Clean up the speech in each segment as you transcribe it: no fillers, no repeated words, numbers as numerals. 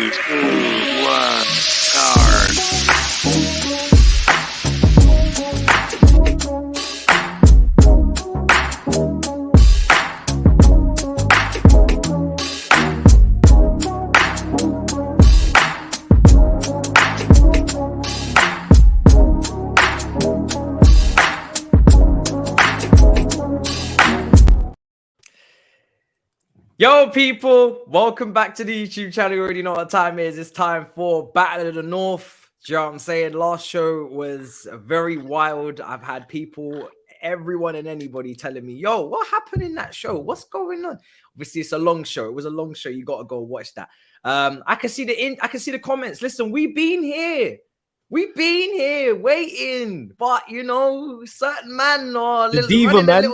1, start. Yo, people, welcome back to the YouTube channel. You already know what time it is. It's time for Battle of the North. Do you know what I'm saying? Last show was very wild. I've had people, everyone and anybody telling me, yo, what happened in that show? What's going on? Obviously, it's a long show. It was a long show. You got to go watch that. I can see the comments. Listen, we've been here. We've been here waiting, but you know, certain man or the diva, man.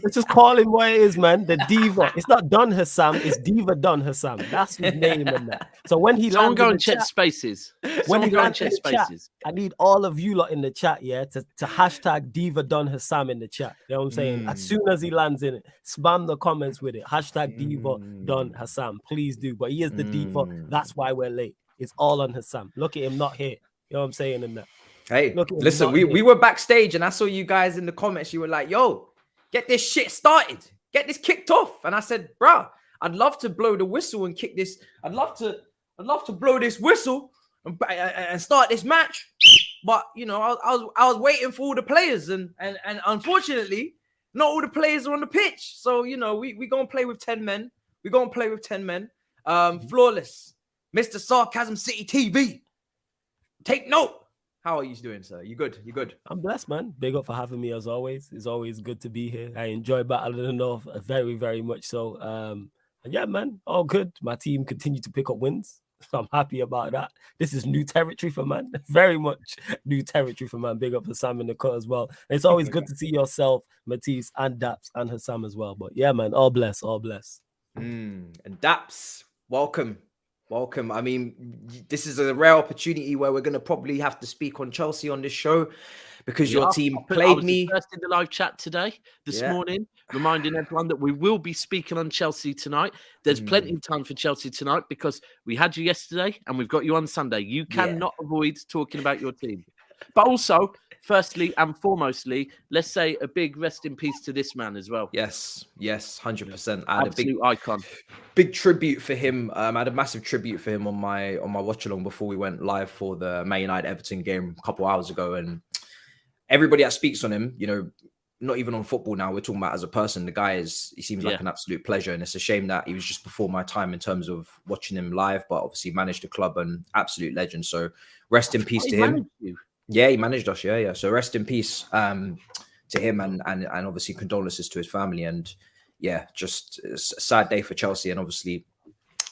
Let's just call him what it is, man. The diva. It's not Don Husam, it's Diva Don Husam. That's his name and that. So when he someone go and check chat spaces. When he lands in the spaces, I need all of you lot in the chat, yeah, to hashtag Diva Don Husam in the chat. You know what I'm saying? As soon as he lands in it, spam the comments with it. Hashtag Diva Don Husam. Please do. But he is the diva. That's why we're late. It's all on Husam. Look at him not here. You know what I'm saying in that? Hey, listen, we were backstage and I saw you guys in the comments. You were like, yo, get this shit started. Get this kicked off. And I said, bro, I'd love to blow the whistle and kick this. I'd love to blow this whistle and start this match. But, you know, I was waiting for all the players. And unfortunately, not all the players are on the pitch. So, you know, we going to play with 10 men. We're going to play with 10 men. Flawless. Mr. Sarcasm City TV. Take note. How are you doing, sir? You good? You good? I'm blessed, man. Big up for having me as always. It's always good to be here. I enjoy Battle of the North very, very much so. And yeah, man, all good. My team continue to pick up wins. So I'm happy about that. This is new territory for man. Very much new territory for man. Big up to Sam in the cut as well. And it's always good to see yourself, Matisse, and Daps, and Husam as well. But yeah, man, all blessed, all blessed. And Daps, welcome. Welcome. I mean, this is a rare opportunity where we're going to probably have to speak on Chelsea on this show because your team played me. First in the live chat today, this morning, reminding everyone that we will be speaking on Chelsea tonight. There's plenty of time for Chelsea tonight because we had you yesterday and we've got you on Sunday. You cannot avoid talking about your team. But also, firstly and foremostly, let's say a big rest in peace to this man as well. Yes, 100%. I had Absolute a big icon. Big tribute for him. I had a massive tribute for him on my watch along before we went live for the Man United Everton game a couple hours ago. And everybody that speaks on him, you know, not even on football now, we're talking about as a person. The guy he seems like an absolute pleasure. And it's a shame that he was just before my time in terms of watching him live, but obviously managed the club and absolute legend. So rest in peace to him. Yeah, he managed us. Yeah. So rest in peace to him and obviously condolences to his family. And yeah, just a sad day for Chelsea. And obviously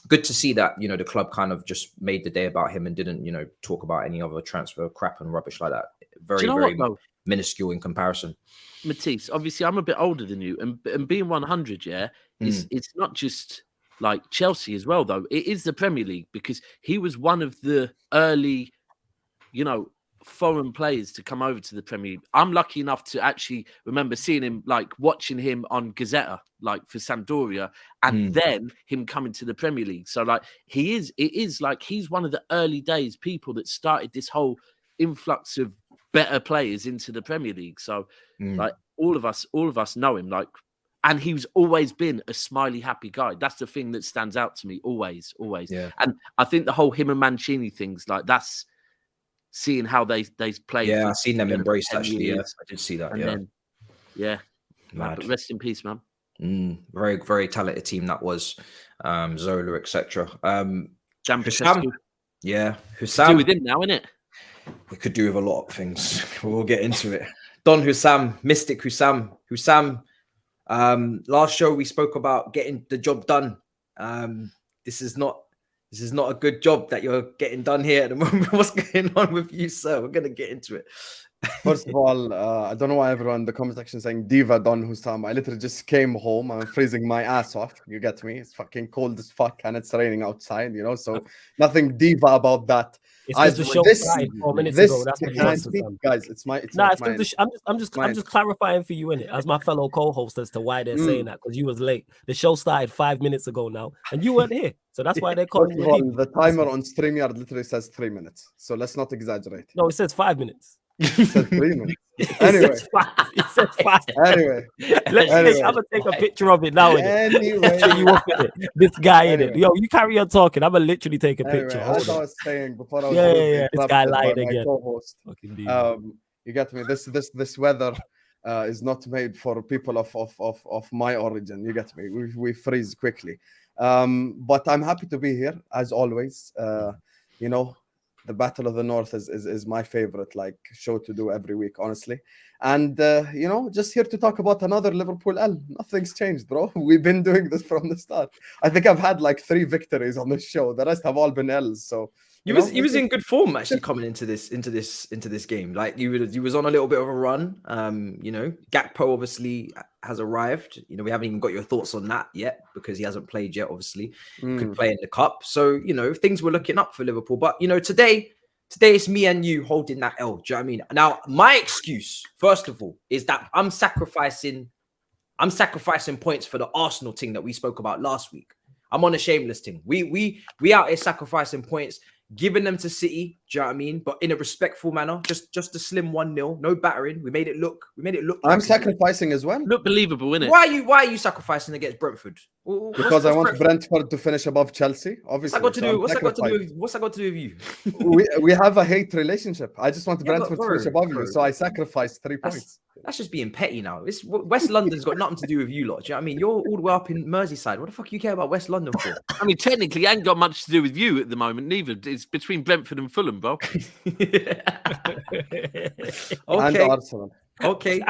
good to see that, you know, the club kind of just made the day about him and didn't, you know, talk about any other transfer crap and rubbish like that. Very minuscule in comparison. Matisse, obviously I'm a bit older than you and being 100, it's not just like Chelsea as well, though. It is the Premier League because he was one of the early, you know, foreign players to come over to the Premier League. I'm lucky enough to actually remember seeing him, like watching him on Gazzetta, like for Sampdoria, and then him coming to the Premier League. So like it is like he's one of the early days people that started this whole influx of better players into the Premier League. So like all of us know him, like, and he's always been a smiley, happy guy. That's the thing that stands out to me always. Yeah. And I think the whole him and Mancini things, like that's seeing how they play. Yeah, I've seen them embraced actually. Yeah, I did see that. And then, but rest in peace, man. Very, very talented team that was. Zola, etc. Husam. Yeah, Husam. Do with him now, innit? We could do with a lot of things. We'll get into it. Don Husam, Mystic Husam. Last show we spoke about getting the job done. This is not a good job that you're getting done here at the moment. What's going on with you, sir? We're going to get into it. First of all, I don't know why everyone in the comment section saying Diva Don Husam. I literally just came home. I'm freezing my ass off. You get me? It's fucking cold as fuck and it's raining outside, you know, so nothing diva about that. It's because the show started 4 minutes ago. That's what it was, Husam. Guys, it's my I'm just clarifying for you, innit, as my fellow co-host as to why they're saying that, because you was late. The show started 5 minutes ago now, and you weren't here. So that's why they're calling you. The timer on StreamYard literally says 3 minutes. So let's not exaggerate. No, it says 5 minutes. It says 3 minutes. Anyway. It says 5. Anyway. I'm gonna take a picture of it now. Anyway. You up in it. This guy in it. Yo, you carry on talking. I'm gonna literally take a picture. As I was saying before, I was this guy lied again. Co-host. You get me? This weather is not made for people of my origin. You get me? We freeze quickly. But I'm happy to be here as always. You know, the Battle of the North is my favorite like show to do every week, honestly. And you know, just here to talk about another Liverpool L. Nothing's changed, bro. We've been doing this from the start. I think I've had like 3 victories on this show. The rest have all been L's. So he was in good form actually coming into this game. Like he was on a little bit of a run. You know, Gakpo obviously has arrived. You know, we haven't even got your thoughts on that yet because he hasn't played yet. Obviously, could play in the cup. So you know, things were looking up for Liverpool. But you know, today it's me and you holding that L. Do you know what I mean? Now, my excuse, first of all, is that I'm sacrificing points for the Arsenal thing that we spoke about last week. I'm on a shameless thing. We out here sacrificing points, giving them to City. Do you know what I mean? But in a respectful manner, just a slim 1-0, no battering. We made it look. I'm sacrificing as well. Look believable, innit? Why are you sacrificing against Brentford? Because I want Brentford to finish above Chelsea. Obviously, what's that got to do with you? we have a hate relationship. I just want Brentford to finish above you, so I sacrificed 3 points. That's just being petty now. It's West London's got nothing to do with you lot. Do you know what I mean? You're all the way up in Merseyside. What the fuck you care about West London for? I mean, technically, it ain't got much to do with you at the moment, neither. It's between Brentford and Fulham, bro. Okay. And Arsenal. Okay.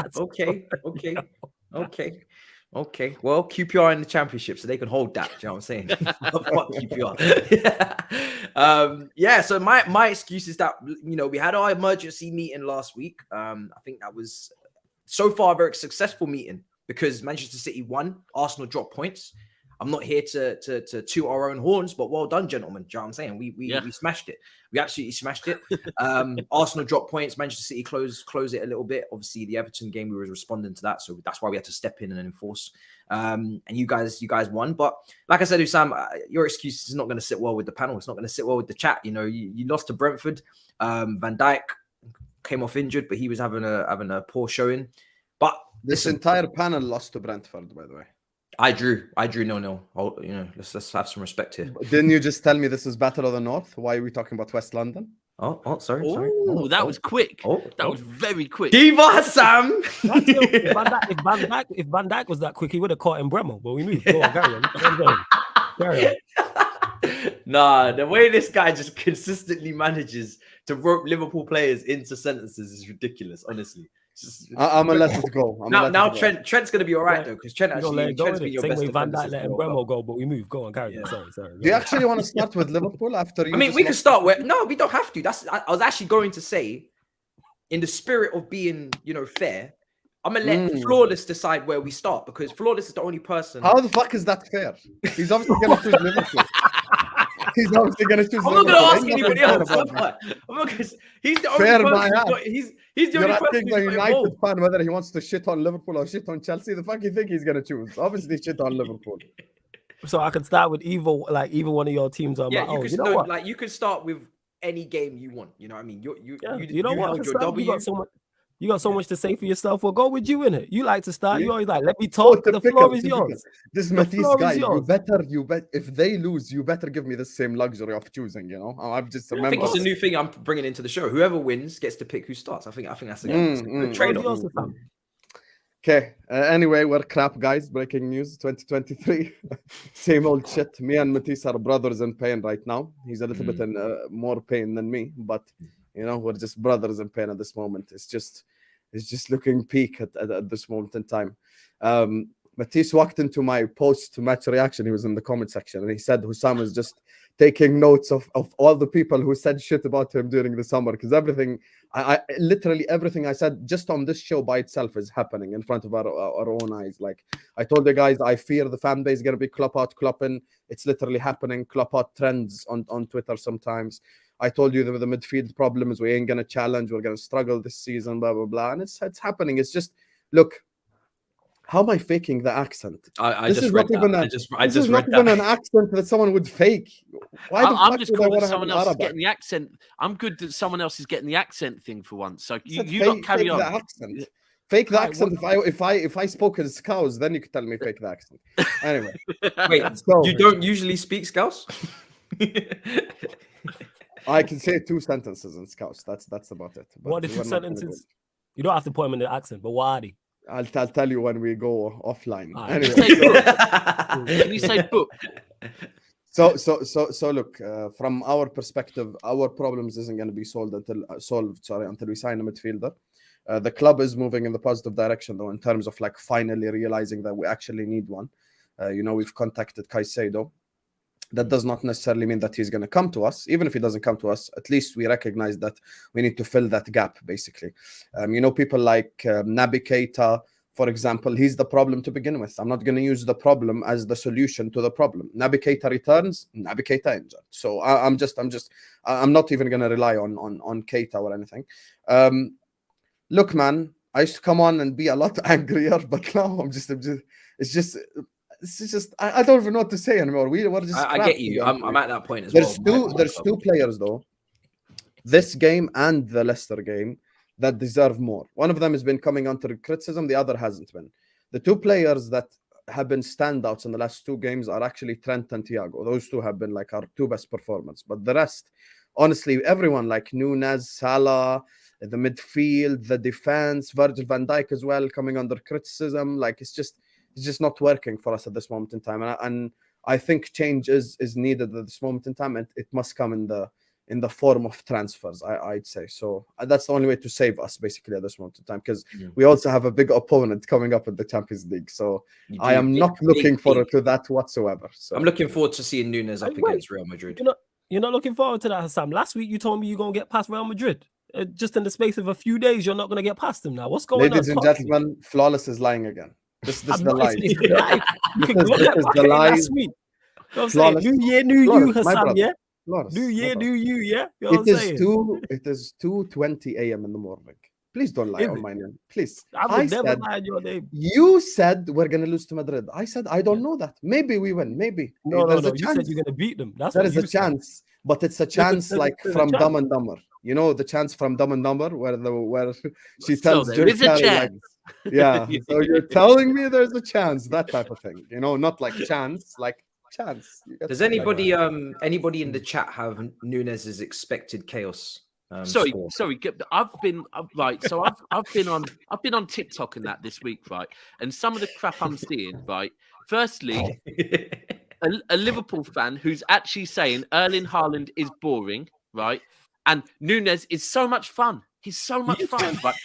Well, QPR in the Championship, so they can hold that. Do you know what I'm saying? Fuck QPR. Yeah. So my excuse is that, you know, we had our emergency meeting last week. I think that was so far a very successful meeting because Manchester City won, Arsenal dropped points. I'm not here to toot our own horns, but well done, gentlemen. Do you know what I'm saying? We smashed it. We absolutely smashed it. Arsenal dropped points. Manchester City close it a little bit. Obviously, the Everton game, we were responding to that, so that's why we had to step in and enforce. And you guys won. But like I said, Husam, your excuse is not going to sit well with the panel. It's not going to sit well with the chat. You know, you lost to Brentford. Van Dijk came off injured, but he was having a poor showing. But this entire panel lost to Brentford, by the way. I drew 0-0. Oh, you know, let's have some respect here. Didn't you just tell me this is Battle of the North? Why are we talking about West London? Sorry. Oh, that was quick. That was very quick. Diva Sam. If Van Dijk was that quick, he would have caught in Bremer. But we moved. Go on, carry on. Nah, the way this guy just consistently manages to rope Liverpool players into sentences is ridiculous, honestly. I'm gonna let it go. Now Trent's gonna be all right though, because Trent's been your best. Van Dijk letting Bremo go, but we move. Go on, carry on. Sorry. Do you actually want to start with Liverpool after? I mean, we can start where. No, we don't have to. I was actually going to say, in the spirit of being, you know, fair, I'm gonna let Flawless decide where we start because Flawless is the only person. How the fuck is that fair? He's obviously gonna choose Liverpool. He's obviously going to choose. I'm not going to ask anybody else. He's the only person. He's the only person. You're asking a United fan whether he wants to shit on Liverpool or shit on Chelsea. The fuck you think he's going to choose? Obviously, shit on Liverpool. So I can start with either one of your teams. On my own. You can start with any game you want. You know what I mean? You know what? You got so much to say for yourself. We'll go with you in it. You like to start. You always like, let me talk. The floor is yours. This Matisse guy, you bet. If they lose, you better give me the same luxury of choosing. You know, I'm just. I think it's a new thing I'm bringing into the show. Whoever wins gets to pick who starts. I think that's a good trade-off. Okay. Anyway, we're crap, guys. Breaking news: 2023. Same old shit. Me and Matisse are brothers in pain right now. He's a little bit in more pain than me, but. You know, we're just brothers in pain at this moment. It's just looking peak at this moment in time. Matisse walked into my post-match reaction. He was in the comment section, and he said Husam was just taking notes of all the people who said shit about him during the summer, because everything, I literally everything I said just on this show by itself is happening in front of our own eyes. Like I told the guys, I fear the fan base is gonna be Klopp out, Klopp in. It's literally happening. Klopp out trends on Twitter sometimes. I told you that the midfield problems, we ain't gonna challenge, we're gonna struggle this season, blah blah blah, and it's happening. It's just, look, how am I faking the accent? I This just is read not even that. this is not even an accent that someone would fake. Why the I'm fuck just would I cool want that to have someone an else is Arab getting the accent. I'm good that someone else is getting the accent thing for once. So you accent? lot carry fake on. the accent. Fake the Right, accent. If I spoke as Scouse, then you could tell me fake the accent. Anyway, Wait, so you don't usually speak Scouse? I can say 2 sentences in Scouse. That's about it. But What are the we're 2 not gonna go- sentences? You don't have to put them in the accent, but what are they? I'll tell you when we go offline. Alright. Anyway, Can you say book? so look, from our perspective, our problems isn't going to be solved until we sign a midfielder. The club is moving in the positive direction, though, in terms of like finally realizing that we actually need one. We've contacted Caicedo. That does not necessarily mean that he's going to come to us. Even if he doesn't come to us, at least we recognize that we need to fill that gap, basically. People like Naby Keita, for example, he's the problem to begin with. I'm not going to use the problem as the solution to the problem. Naby Keita returns, Naby Keita injured. So I'm not even going to rely on Keita or anything. Look, man, I used to come on and be a lot angrier, but now it's just I don't even know what to say anymore. We're just I get you. I'm at that point as there's well. There's two players though, this game and the Leicester game, that deserve more. One of them has been coming under criticism, the other hasn't been. The 2 players that have been standouts in the last 2 games are actually Trent and Thiago. Those 2 have been like our 2 best performers. But the rest, honestly, everyone like Nunez, Salah, the midfield, the defense, Virgil van Dijk as well coming under criticism. Like it's just not working for us at this moment in time. And I think change is needed at this moment in time, and it must come in the form of transfers, I'd say. So that's the only way to save us, basically, at this moment in time, because we also have a big opponent coming up in the Champions League. So I am not looking forward to that whatsoever. So I'm looking forward to seeing Nunez up against Real Madrid. You're not looking forward to that, Husam. Last week you told me you're going to get past Real Madrid. Just in the space of a few days, you're not going to get past them now. What's going on? Ladies and gentlemen, Flawless is lying again. This is the lie. You can look at the lie. last week. You know what I'm saying? New year, new you, Husam, yeah? New year, new you, yeah? You know what I'm saying? It is 2:20 a.m. in the morning. Please don't lie on my name. Please. I would never lie on your name. You said we're going to lose to Madrid. I said, I don't know that. Maybe we win. Maybe. No. You said you're going to beat them. There is a chance. But it's a chance like from Dumb and Dumber. You know the chance from Dumb and Dumber where she tells there is a chance. Yeah. So you're telling me there's a chance, that type of thing. Not like chance, like chance. Does anybody in the chat have Nunez's expected chaos? Sorry. I've been on TikTok and that this week, right? And some of the crap I'm seeing, right? Firstly, a Liverpool fan who's actually saying Erling Haaland is boring, right? And Nunez is so much fun. He's so much fun. But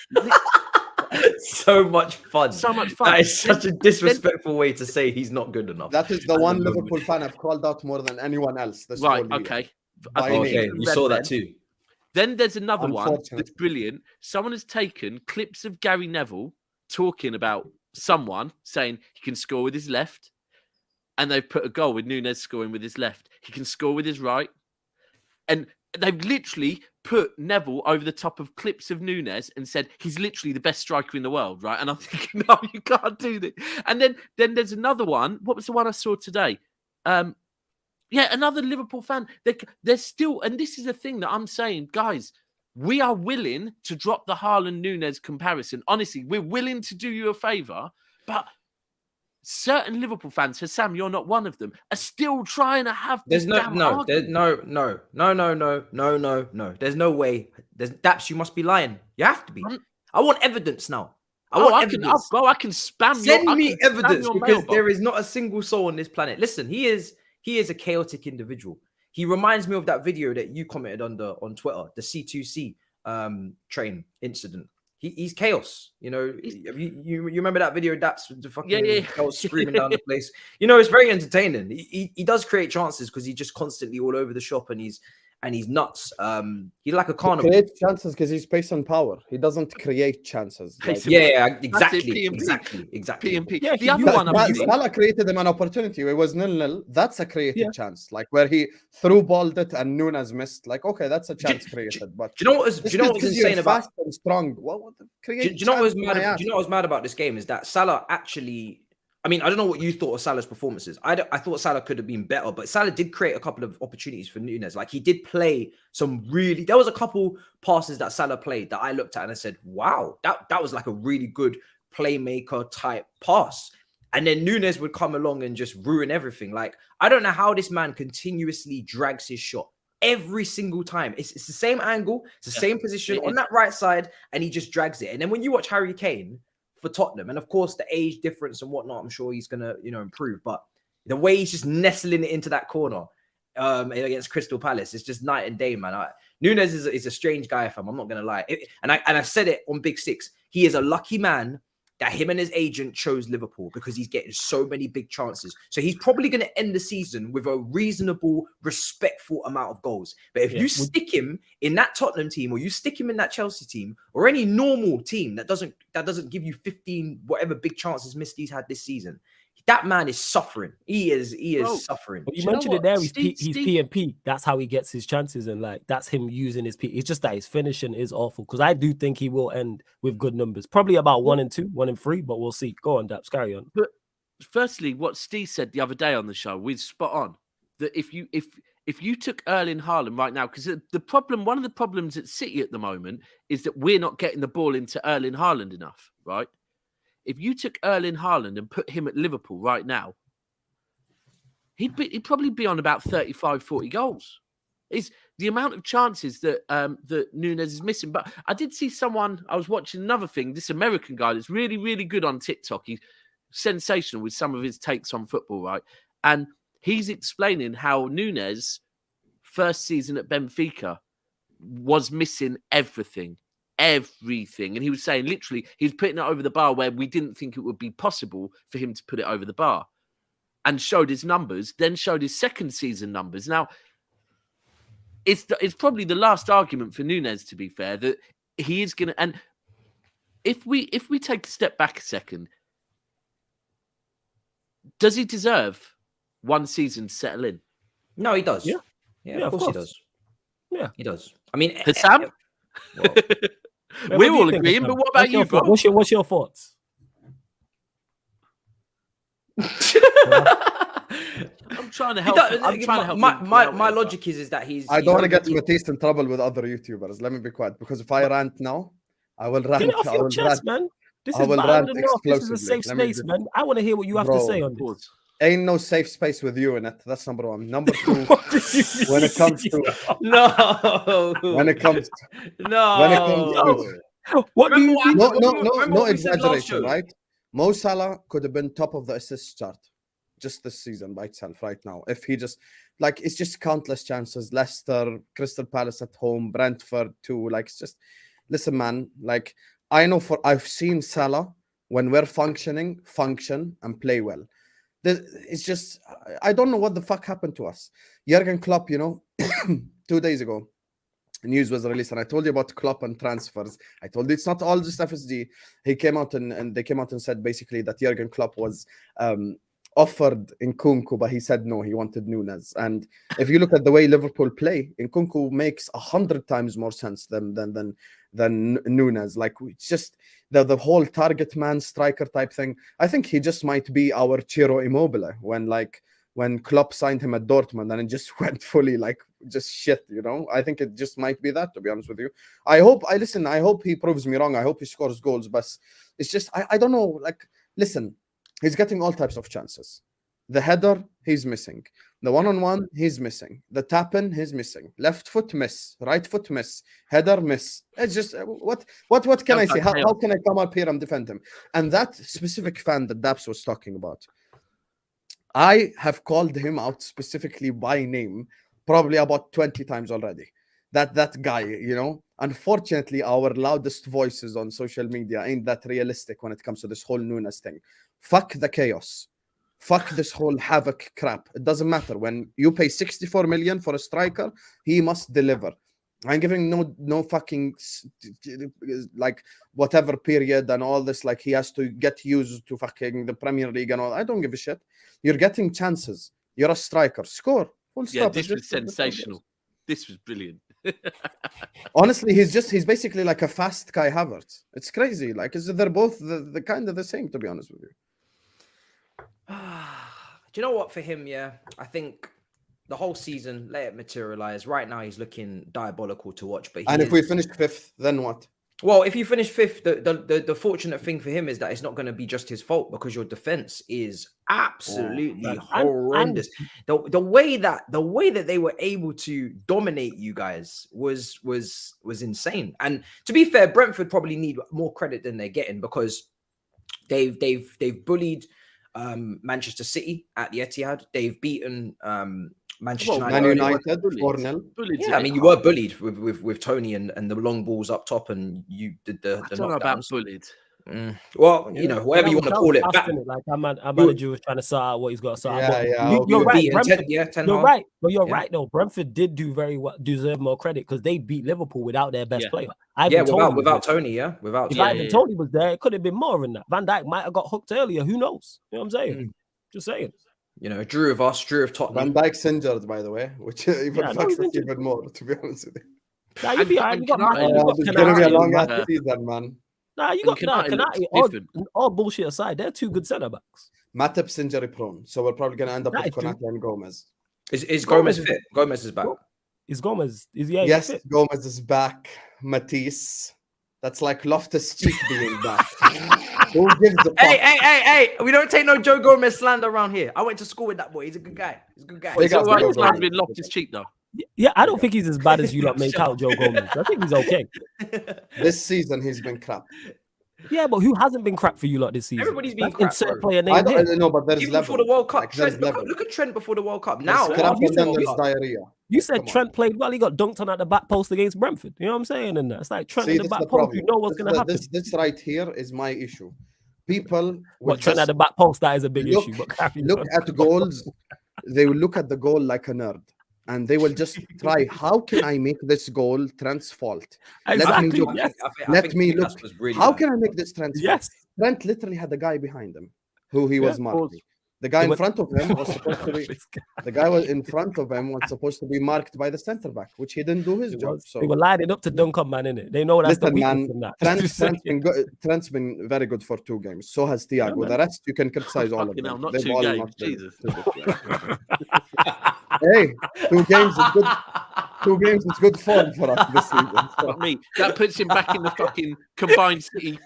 so much fun. So much fun. That is such a disrespectful way to say he's not good enough. That is the one Liverpool fan I've called out more than anyone else. Right, okay. Okay, you saw that too. Then there's another one that's brilliant. Someone has taken clips of Gary Neville talking about someone saying he can score with his left, and they've put a goal with Nunez scoring with his left. He can score with his right. And they've literally put Neville over the top of clips of Nunez and said he's literally the best striker in the world, right? And I'm thinking, no, you can't do that. And then there's another one. What was the one I saw today? Another Liverpool fan. They're still, and this is the thing that I'm saying, guys, we are willing to drop the Haaland-Nunez comparison. Honestly, we're willing to do you a favour, but certain Liverpool fans, Husam, you're not one of them, are still trying to have this no. argument. There's no way. Daps, you must be lying. You have to be. I want evidence now. I can spam. Send me evidence, because there is not a single soul on this planet. Listen, he is a chaotic individual. He reminds me of that video that you commented on Twitter, the C2C train incident. he's chaos. You know, you remember that video of Daps with the fucking chaos screaming down the place. You know, it's very entertaining. He does create chances because he's just constantly all over the shop and he's nuts. He's like a carnival. He creates chances because he's based on power. He doesn't create chances. Like, Exactly. PMP. Yeah, the other one, Salah created him an opportunity. It was 0-0. That's a created chance. Like where he through balled it and Nunez missed. Like, okay, that's a chance created. But do you know what was insane about? Fast and strong. What do you know what was mad? Do you know what was mad about this game is that Salah actually. I mean, I don't know what you thought of Salah's performances. I thought Salah could have been better, but Salah did create a couple of opportunities for Nunez. Like he did play some really. There was a couple passes that Salah played that I looked at and I said, "Wow, that was like a really good playmaker type pass." And then Nunez would come along and just ruin everything. Like I don't know how this man continuously drags his shot every single time. It's the same angle, it's the same position on that right side, and he just drags it. And then when you watch Harry Kane for Tottenham, and of course the age difference and whatnot, I'm sure he's gonna improve, but the way he's just nestling it into that corner against Crystal Palace is just night and day, man. Nunez is a strange guy, fam. I'm not gonna lie, and I said it on Big Six. He is a lucky man that him and his agent chose Liverpool because he's getting so many big chances. So he's probably going to end the season with a reasonable, respectful amount of goals. But if you stick him in that Tottenham team, or you stick him in that Chelsea team, or any normal team that doesn't give you 15 whatever big chances missed he's had this season, that man is suffering. He is suffering. Well, you mentioned it there. He's P&P. That's how he gets his chances, and like that's him using his P. It's just that his finishing is awful. Because I do think he will end with good numbers, probably about 1 and 2, 1 and 3, but we'll see. Go on, Daps, carry on. But firstly, what Steve said the other day on the show, we're spot on. That if you took Erling Haaland right now, because one of the problems at City at the moment is that we're not getting the ball into Erling Haaland enough, right? If you took Erling Haaland and put him at Liverpool right now, he'd probably be on about 35, 40 goals. Is the amount of chances that that Nunez is missing. But I did see I was watching another thing, this American guy that's really, really good on TikTok. He's sensational with some of his takes on football, right? And he's explaining how Nunez, first season at Benfica, was missing everything. And he was saying literally he was putting it over the bar where we didn't think it would be possible for him to put it over the bar, and showed his numbers, then showed his second season numbers. Now it's probably the last argument for Nunez, to be fair, that he is gonna. And if we take a step back a second, does he deserve one season to settle in? No, he does. Yeah, of course he does. Yeah, he does. I mean, Husam? Well, we're all agreeing, but what about you, bro? What's your thoughts? I'm trying to help. My logic is that he's. I don't want to get Matisse in trouble with other YouTubers. Let me be quiet, because if I rant now, I will rant. Get it off your chest, man. This is This is a safe space, man. I want to hear what you have to say on this. Ain't no safe space with you in it. That's number one. Number two, when it comes to no exaggeration, right? Mo Salah could have been top of the assist chart just this season by itself right now. If he just, like, it's just countless chances. Leicester, Crystal Palace at home, Brentford too. Like, it's just, listen, man, like, I've seen Salah, when we're function and play well. It's just, I don't know what the fuck happened to us. Jurgen Klopp, 2 days ago, news was released, and I told you about Klopp and transfers. I told you it's not all just FSG. He came out and they came out and said basically that Jurgen Klopp was offered Nkunku, but he said no, he wanted Nunez. And if you look at the way Liverpool play, Nkunku makes 100 times more sense than Nunez. Like, it's just the whole target man striker type thing. I think he just might be our Ciro Immobile when Klopp signed him at Dortmund, and it just went fully just shit, I think it just might be that, to be honest with you. I hope he proves me wrong. I hope he scores goals, but it's just, I don't know. Listen, he's getting all types of chances. The header, he's missing. The one-on-one, he's missing. The tap-in, he's missing. Left foot, miss. Right foot, miss. Header, miss. It's just, what can I say? How can I come up here and defend him? And that specific fan that Daps was talking about, I have called him out specifically by name probably about 20 times already. that guy, you know. Unfortunately, our loudest voices on social media ain't that realistic when it comes to this whole Nunez thing. Fuck the chaos. Fuck this whole havoc crap. It doesn't matter. When you pay 64 million for a striker, he must deliver. I'm giving no fucking like whatever period and all this, like he has to get used to fucking the Premier League and all. I don't give a shit. You're getting chances. You're a striker. Score. Full Yeah, stop. this was sensational. This was brilliant. Honestly, he's basically like a fast Kai Havertz. It's crazy. Like they're both the kind of the same, to be honest with you. Do you know what, for him, yeah, I think the whole season, let it materialize. Right now, he's looking diabolical to watch. But if we finish 5th, then what? Well, if you finish 5th, the fortunate thing for him is that it's not going to be just his fault, because your defense is absolutely horrendous. The way that they were able to dominate you guys was insane. And to be fair, Brentford probably need more credit than they're getting, because they've bullied Manchester City at the Etihad. They've beaten Manchester United 4-0. Yeah, I mean, you were bullied with Tony and the long balls up top, and you did the I don't know about bullied. Well, you know, whatever you want to call it. Like our manager was trying to sort out what he's got to sort out. You're right. You're right. But you're right, though. Brentford did do very well, deserve more credit, because they beat Liverpool without their best player. Without Tony, If Ivan Tony was there, it could have been more than that. Van Dijk might have got hooked earlier. Who knows? You know what I'm saying? Just saying. You know, Drew of Tottenham. Van Dijk's injured, by the way, which even fucks us even more, to be honest with you. Nah, you'll be all right. It's going to be a long ass season, man. Nah, you got Kanati. All bullshit aside, they're two good centre backs. Matip's injury prone, so we're probably going to end up with Konate and Gomez. Is Gomez fit? Gomez is back. Is Gomez? Yes, fit. Gomez is back. Matisse. That's like Loftus-Cheek being back. Who gives a fuck? Hey! We don't take no Joe Gomez slander around here. I went to school with that boy. He's a good guy. He's all right slandering Loftus-Cheek, though. Yeah, I don't think he's as bad as you lot make out, Joe Gomez. I think he's okay. This season, he's been crap. Yeah, but who hasn't been crap for you lot this season? Everybody's been crap. Player name I don't know, but there's even level. before the World Cup. Like, Trent, look at Trent before the World Cup. Now, diarrhea. You said Trent played well. He got dunked on at the back post against Brentford. You know what I'm saying? And it's like Trent at the back post. You know what's going to happen. This right here is my issue. People Trent at the back post, that is a big issue. But look at goals. They will look at the goal like a nerd. And they will just try, how can I make this goal Trent's fault? Exactly. Let me look. How can I make this Trent's fault? Yes. Trent literally had a guy behind him who he was marking. The guy in front of him was supposed to be. The guy in front of him was supposed to be marked by the centre back, which he didn't do his job. So they were lining up to dunk on man, innit? They know that's the weakness in that. Trent's been very good for 2 games. So has Thiago. The rest you can criticize all of them. Not 2 games, Jesus. Hey, 2 games is good. 2 games is good form for us this season. So. That puts him back in the fucking combined City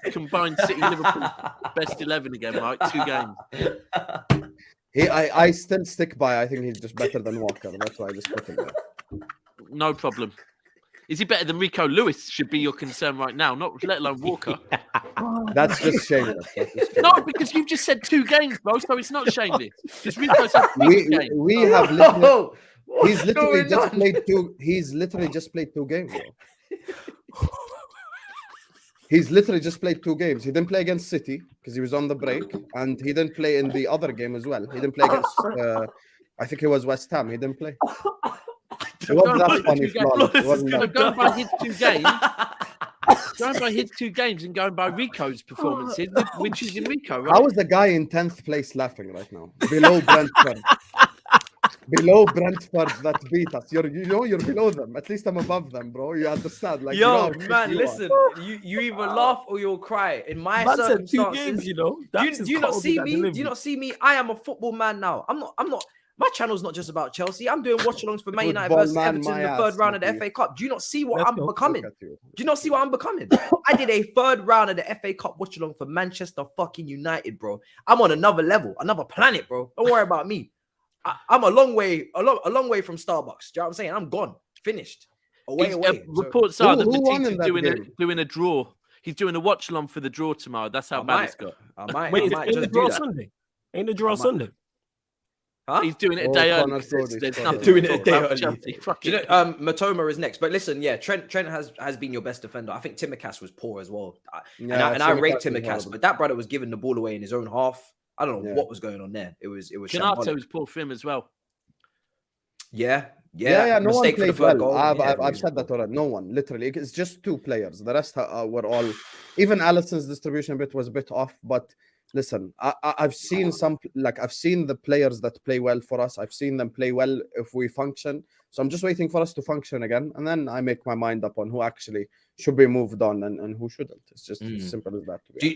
Liverpool best 11 again, right? 2 games. I still stick by. I think he's just better than Walker. That's why I just put him there. No problem. Is he better than Rico Lewis? Should be your concern right now, not let alone Walker. That's just shameless. No, because you've just said 2 games, bro. So it's not shameless. Because Rico's had 3 games. We have literally. He's literally just played 2. He's literally just played 2 games, bro. He's literally just played 2 games. He didn't play against City because he was on the break, and he didn't play in the other game as well. He didn't play against, I think it was West Ham. He didn't play. It wasn't that funny. Going by his 2 games, going by his 2 games and going by Rico's performances, which is in Rico, right? How is the guy in 10th place laughing right now? Below Brentford. Below Brentford that beat us. You're below them. At least I'm above them, bro. You understand? Like, listen. You either laugh or you'll cry. In my circumstances, 2 games, do you not see me? Do you not see me? I am a football man now. I'm not. My channel's not just about Chelsea. I'm doing watch-alongs for Man United versus Everton in the 3rd round of the FA Cup. Do you not see what I'm becoming? Do you not see what I'm becoming? I did a 3rd round of the FA Cup watch-along for Manchester fucking United, bro. I'm on another level, another planet, bro. Don't worry about me. I'm a long way from Starbucks. Do you know what I'm saying? I'm gone, finished, away. Reports are that Matisse is doing a draw. He's doing a watch-along for the draw tomorrow. That's how bad it's got. I might. Wait, ain't the draw Sunday? Ain't the draw Sunday? Huh? He's doing it a Oh, day early. Connor 'cause there's- Cody, there's Connor. nothing Doing to it a talk day about early. Chelsea. Fuck Do you it. know, Matoma is next, but listen, yeah, Trent has been your best defender. I think Timikas was poor as well, and I rate Timikas, but that brother was giving the ball away in his own half. I don't know what was going on there. It was Canato shambolic. was poor for him as well. Yeah. No one Mistake for the played third well. goal. I've said that already. No one, literally. It's just two players. The rest were all. Even Alisson's distribution bit was a bit off. But listen, I've seen I've seen the players that play well for us. I've seen them play well if we function. So I'm just waiting for us to function again, and then I make my mind up on who actually should be moved on and who shouldn't. It's just as simple as that. Do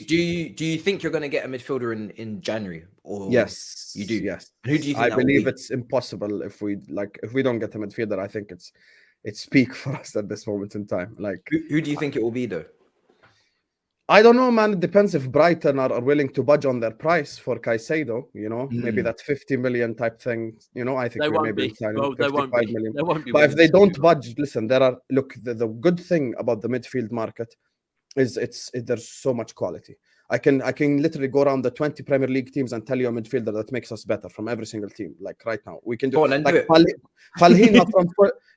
you think you're going to get a midfielder in January? Or yes, you do. Yes. Who do you think I that will believe be? it's impossible if we don't get a midfielder. I think it's peak for us at this moment in time. Like, who do you think it will be though? I don't know, man. It depends if Brighton are willing to budge on their price for Caicedo. Maybe that 50 million type thing. I think They we won't maybe be. sign Well, they won't 55 be. million. They won't be. But if willing they to don't do budge, listen. The good thing about the midfield market is there's so much quality. I can literally go around the 20 Premier League teams and tell you a midfielder that makes us better from every single team. Like right now, we can do. Go on, like do it.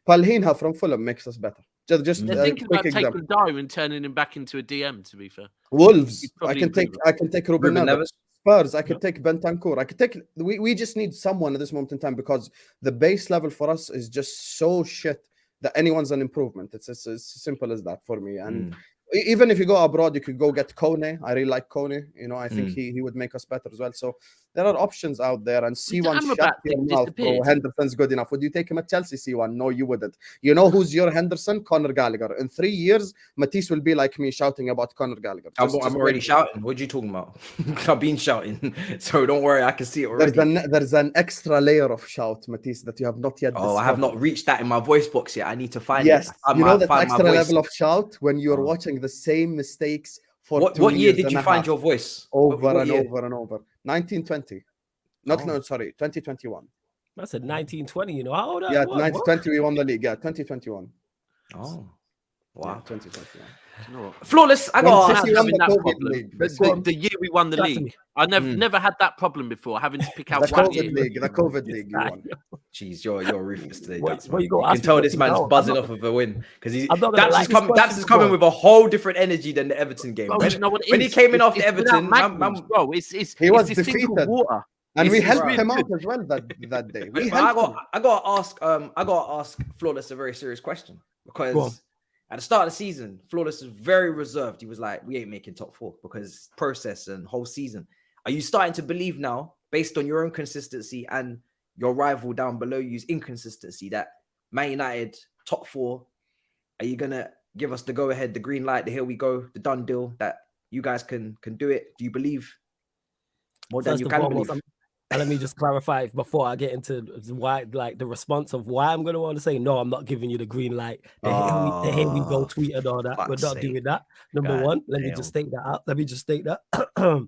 Palhinha from Fulham makes us better. Just They're a thinking quick about example. taking Darwin and turning him back into a DM. To be fair, Wolves. You I probably can agree take Ruben Neves. Spurs. I could take Bentancur. I could take. We just need someone at this moment in time because the base level for us is just so shit that anyone's an improvement. It's as simple as that for me. And even if you go abroad, you could go get Kone. I really like Kone. I think he would make us better as well. So there are options out there. And C1 shut your mouth, bro. Henderson's good enough. Would you take him at Chelsea, C1? No, you wouldn't. You know who's your Henderson? Conor Gallagher. In 3 years, Matisse will be like me shouting about Conor Gallagher. I'm already shouting. What are you talking about? I've been shouting. So don't worry, I can see it already. There's an extra layer of shout, Matisse, that you have not yet discovered. I have not reached that in my voice box yet. I need to find it. You know that extra level of shout when you're watching the same mistakes for what year did you find your voice? Over and over. 1920. Sorry, 2021. I said 1920. How old? Yeah, 1920 we won the league. Yeah, 2021. Oh, wow, yeah, 2021. Flawless. I got the year we won the league. I never had that problem before, having to pick out the COVID league. You won. Jeez, you're ruthless today. You can tell this man's buzzing off of a win because Daps is coming with a whole different energy than the Everton game. When he came in after Everton, he was defeated. Water. And we helped him out as well that day. I gotta ask Flawless a very serious question because at the start of the season, Flawless was very reserved. He was like, "We ain't making top 4 because process and whole season." Are you starting to believe now, based on your own consistency and your rival down below you's inconsistency, that Man United top 4? Are you gonna give us the go ahead, the green light, the here we go, the done deal that you guys can do it? Do you believe more than you can believe? And let me just clarify before I get into why, like the response of why I'm going to want to say, no, I'm not giving you the green light. The here we go tweet and all that. We're not doing that. Number one, let me just state that out.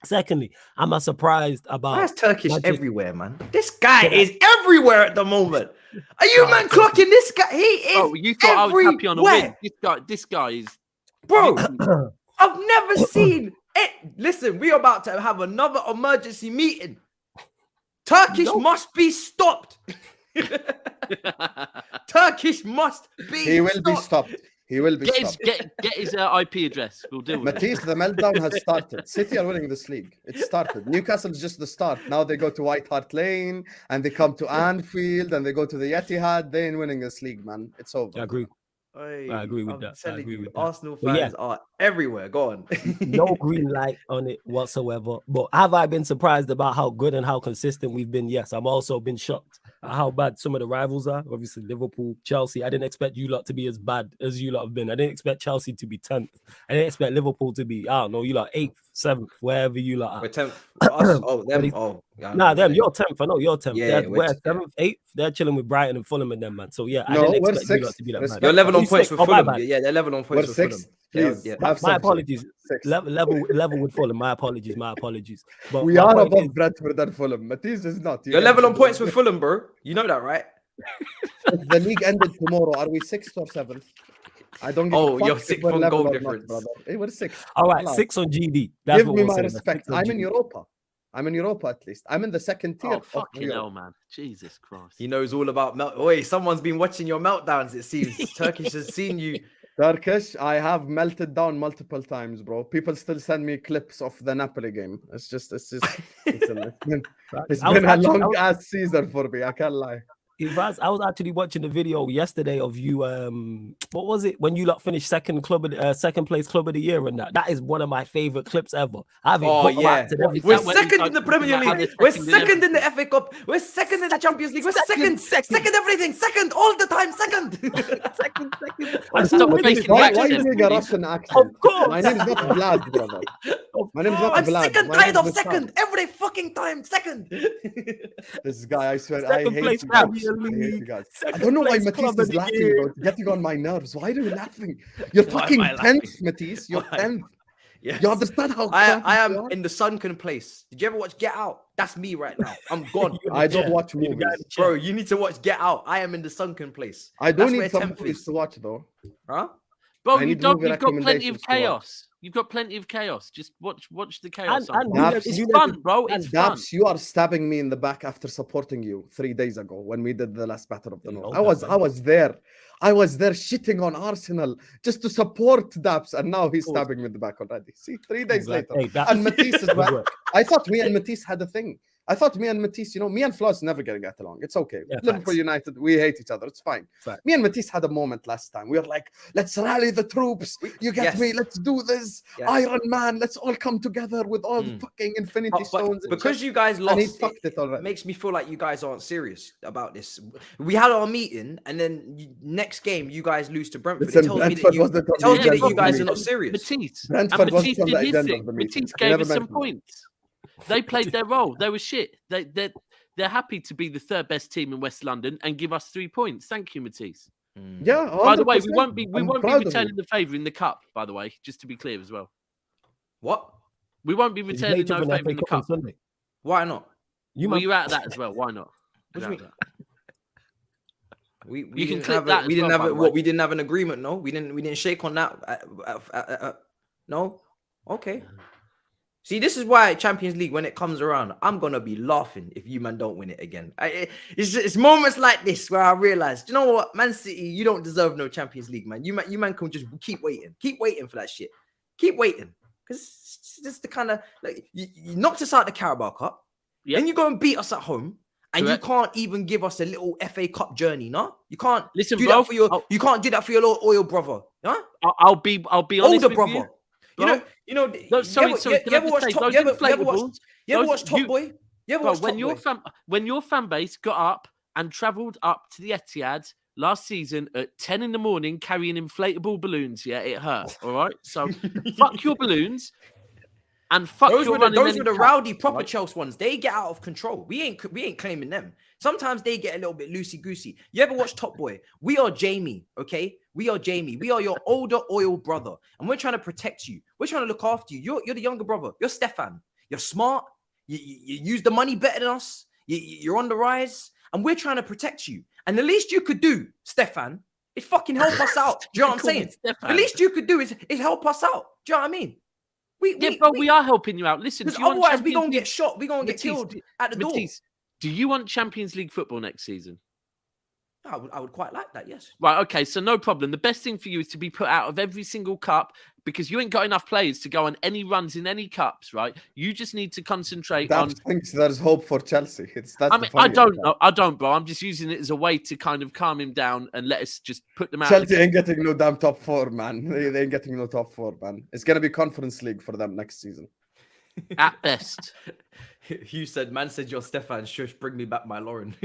Secondly, I'm surprised about... Why is Turkish everywhere, man? This guy is everywhere at the moment. Are you, man, clocking this guy? He is Oh, you thought I was happy on a win. This guy is... Bro, I've never seen it. Listen, we're about to have another emergency meeting. Turkish must be stopped. Turkish must be He will be stopped. He will be stopped. Get his IP address. We'll deal with Matisse, the meltdown has started. City are winning this league. It started. Newcastle's just the start. Now they go to White Hart Lane and they come to Anfield and they go to the Etihad. They ain't winning this league, man. It's over. I agree. I agree with that. I agree with that. Arsenal fans are everywhere. Go on. No green light on it whatsoever. But have I been surprised about how good and how consistent we've been? Yes. I'm also been shocked at how bad some of the rivals are. Obviously, Liverpool, Chelsea. I didn't expect you lot to be as bad as you lot have been. I didn't expect Chelsea to be 10th. I didn't expect Liverpool to be, I don't know, you lot 8th, 7th, wherever you lot are. We're 10th. Them. You're 10th. I know you're 10th. Yeah, we're 7th, 8th. They're chilling with Brighton and Fulham and them, man. So yeah, I No, didn't we're expect you lot 6th. to be that bad. You're level on points with Fulham. bad. Yeah, they're level on points with We're Fulham. 6th. Please, Yeah. My apologies. Level with Fulham. My apologies. But we are above Brentford and Fulham. Matisse is not. You're level on points with Fulham, bro. You know that, right? If the league ended tomorrow, are we 6th or 7th? I don't give a fuck you're if 6th we're on level goal or difference. Not, brother. Hey, we're 6th. All right, 6 on GD. That's Give what me we'll my say, respect. 6 on I'm in GD. Europa. I'm in Europa at least. I'm in the second tier. Oh, fucking hell, man. Jesus Christ. He knows all about Oi, someone's been watching your meltdowns, it seems. Turkish has seen you. Turkish, I have melted down multiple times, bro. People still send me clips of the Napoli game. It's been a long ass season for me. I can't lie. I was actually watching the video yesterday of you. What was it when you lot finished second place club of the year and that? That is one of my favorite clips ever. I haven't got back to them. We're second in the Premier League. We're second in the FA Cup. We're second in the Champions League. We're second everything. Second all the time. Second. second. Why are you doing a Russian accent? Of course. My name's not Vlad, brother. My name's not I'm Vlad. sick and tired of second every fucking time. Second. This guy, I swear, I hate you guys. I don't know why Matisse is laughing, bro. It's getting on my nerves. Why are you laughing? You're fucking 10th, Matisse. You're 10th. Yes. You understand how I am in the sunken place. Did you ever watch Get Out? That's me right now. I'm gone. I don't watch movies. Bro, you need to watch Get Out. I am in the sunken place. I don't need some movies to watch, though. Huh? Bro, you've got plenty of chaos. You've got plenty of chaos. Just watch the chaos. It's fun, bro. It's fun. Daps, you are stabbing me in the back after supporting you 3 days ago when we did the last Battle of the North. I was there. I was there shitting on Arsenal just to support Daps, and now he's stabbing me in the back already. See, 3 days later. And Matisse as well. I thought me and Matisse had a thing. I thought me and Matisse, me and Floss never gonna get along. It's okay. Yeah, Liverpool United, we hate each other. It's fine. Me and Matisse had a moment last time. We were like, let's rally the troops. You get me? Let's do this. Iron Man. Let's all come together with all the fucking Infinity Stones. Because you guys lost, and he fucked it already. Makes me feel like you guys aren't serious about this. We had our meeting, and then next game, you guys lose to Brentford. It tells me that you guys are not serious. Matisse gave us some points. They played their role. They were shit. They're happy to be the third best team in West London and give us 3 points. Thank you, Matisse. Yeah. 100%. By the way, we won't be returning the favour in the cup. By the way, just to be clear as well. What? We won't be returning no favour in the cup. Why not? You're out of that as well. Why not? What do you mean? We didn't have an agreement. No, we didn't shake on that. No. Okay. See, this is why Champions League, when it comes around, I'm gonna be laughing if you man don't win it again. It's moments like this where I realize, you know what, Man City, you don't deserve no Champions League, man. You man can just keep waiting for that shit. Keep waiting, because it's just the kind of like you knocked us out the Carabao Cup, then you go and beat us at home, and you can't even give us a little FA Cup journey, no? You can't you can't do that for your little oil brother, huh? I'll be honest older with brother. You. Sorry. You ever watch Top Boy? When your fan base got up and travelled up to the Etihad last season at 10 in the morning carrying inflatable balloons, it hurt. All right, so fuck your balloons and fuck those your those were the rowdy proper Chelsea ones. They get out of control. We ain't claiming them. Sometimes they get a little bit loosey goosey. You ever watch Top Boy? We are Jamie, okay? We are Jamie. We are your older oil brother, and we're trying to protect you. We're trying to look after you. You're the younger brother. You're Stefan. You're smart. You use the money better than us. You're on the rise, and we're trying to protect you. And the least you could do, Stefan, is fucking help us out. Do you know what I'm saying? The least you could do is help us out. Do you know what I mean? We are helping you out. Listen, otherwise we're gonna get shot. We're gonna get killed at the door. Do you want Champions League football next season? I would quite like that, yes. Right, okay, so no problem. The best thing for you is to be put out of every single cup because you ain't got enough players to go on any runs in any cups, right? You just need to concentrate on... That thinks there's hope for Chelsea. I don't, bro. I'm just using it as a way to kind of calm him down and let us just put them out. Chelsea ain't getting no damn top 4, man. They ain't getting no top 4, man. It's going to be Conference League for them next season. At best. Hugh said, man said you're Stefan, shush, bring me back my Lauren.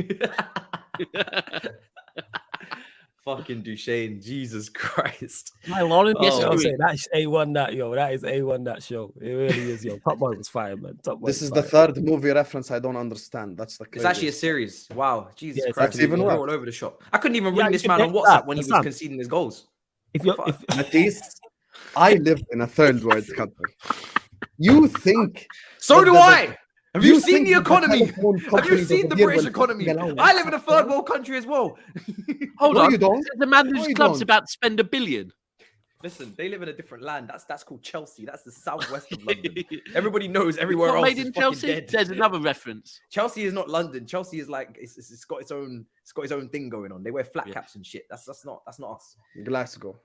Fucking Duchesne, Jesus Christ. My Lauren, that's A1 that, yo. That is A1 that show. It really is, yo. Top Boy was fire, man. This is the third movie reference I don't understand. That's the craziest. It's actually a series. Wow. Jesus Christ. That's even worse. All over the shop. I couldn't even ring this man on WhatsApp when he was conceding his goals. If Matisse, I live in a third world country. You think... So do I! Have you seen the economy? Have you seen the British economy? I live in a third world country as well. Hold on. The man whose club's about to spend $1 billion. Listen, they live in a different land. That's called Chelsea. That's the southwest of London. Everybody knows everywhere else made is in fucking Chelsea. dead. There's another reference. Chelsea is not London. Chelsea is like it's got its own thing going on. They wear flat caps and shit. That's not us. Glasgow.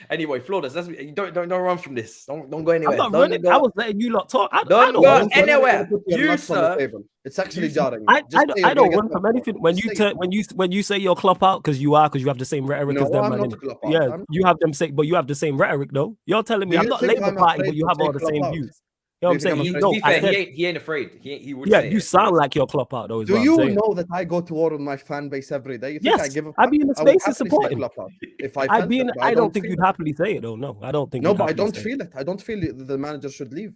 Anyway, Flawless, don't run from this. Don't go anywhere. I'm not running. I was letting you lot talk. I Don't don't go run from anywhere. You, You, sir. It's actually jarring. I Just say don't you're gonna run get from top anything. four. When you say you're Klopp out because you have the same rhetoric No, as them, I'm man. not innit? Klopp out. Yeah, I'm- you have them say, but you have the same rhetoric though. You're telling me Do I'm you not think Labour I'm Party, afraid but you to have say all the Klopp same out? views. You know what I'm Do you think saying? I'm You afraid know, to I said, He ain't afraid. He would yeah, say you it. sound like you're Klopp out though. Is Do what I'm you saying. know that I go to war with my fan base every day? You think I Yes, give a I'd be in the I would spaces happily say supporting. Klopp out if I I felt it, but I don't think feel you'd it. happily say it though. No, I don't think. No, you'd but I happily don't say it. feel it. I don't feel the manager should leave.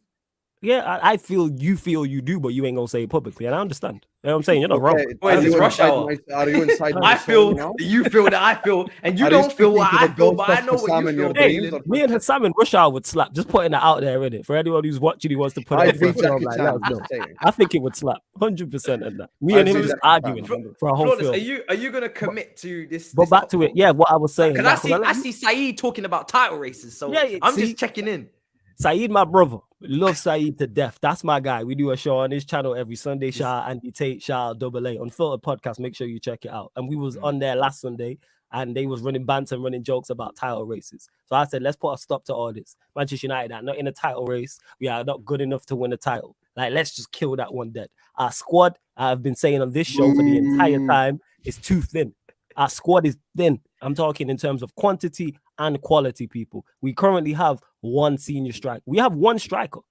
Yeah, I feel you do, but you ain't gonna say it publicly, and I understand. You know what I'm saying? You're not wrong. Boys, Are it's you rush inside hour. Are you inside my I soul feel now? you feel that I feel, and you Are you don't feel what speaking I to the feel, but I ghost know of what you Husam in feel. your Hey, dreams, or me and Husam and Rush Hour would slap. Just putting that out there, innit? For anyone who's watching, he wants to put I it up for a beat film. Jackie Like, Chan, let us know. just saying. I think it would slap 100% in that. Me I and him beat just Jackie Chan. arguing for a whole Flawless, film. are you gonna commit to this? But this back top to it, four? yeah. What I was saying. Because nah, I see Saeed talking about title races, so Yeah, I'm see? just checking in. Saeed, my brother, love Saeed to death. That's my guy. We do a show on his channel every Sunday. Shout out Andy Tate, shout out Double A, Unfiltered Podcast. Make sure you check it out. And we was on there last Sunday, and they was running banter and running jokes about title races. So I said, let's put a stop to all this. Manchester United are not in a title race. We are not good enough to win a title. Like, let's just kill that one dead. Our squad, I've been saying on this show for the entire time, is too thin. Our squad is thin. I'm talking in terms of quantity and quality, people. We currently have one senior striker. We have one striker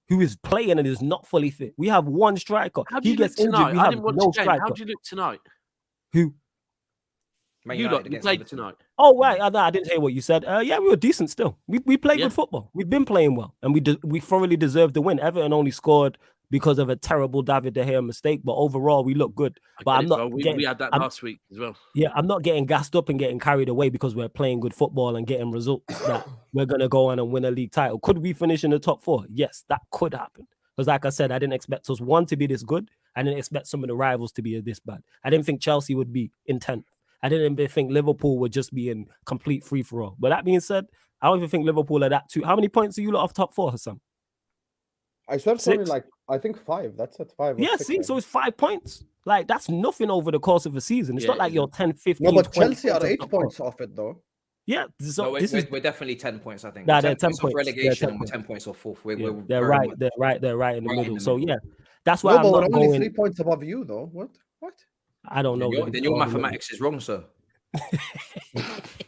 who is playing and is not fully fit. We have one striker. How do He you look gets injured. tonight? We I have didn't watch no the game. striker. How do you look tonight? Who? Man You United lot, you against played Everton. tonight. Oh, right. I didn't hear what you said. Yeah, we were decent still. We played Yeah. good football. We've been playing well. And we thoroughly deserved the win. Everton only scored because of a terrible David De Gea mistake. But overall, we look good. But I'm not We had that last week as well. Yeah, I'm not getting gassed up and getting carried away because we're playing good football and getting results that we're going to go on and win a league title. Could we finish in the top four? Yes, that could happen. Because like I said, I didn't expect us, one, to be this good. I didn't expect some of the rivals to be this bad. I didn't think Chelsea would be in 10th. I didn't even think Liverpool would just be in complete free-for-all. But that being said, I don't even think Liverpool are that too. How many points are you lot off top four, Husam? I swear it's only 6? like, I think 5. That's it, 5 or Yeah, 6. see, so it's 5 points. Like, that's nothing over the course of a season. It's Yeah, not like it you're 10, 15, No, but 20 Chelsea are points off 8 top four. points off it, though. Yeah, so No, this is we're definitely 10 points, I think. Nah, We're they're 10 points off points. They're relegation 10 and we're 10 points off fourth. Yeah, We're they're very right. much- They're right in the right in middle. the So middle. yeah, that's why No, I'm but we're not only going. 3 points above you, though. What? I don't know. Then your mathematics is wrong, sir.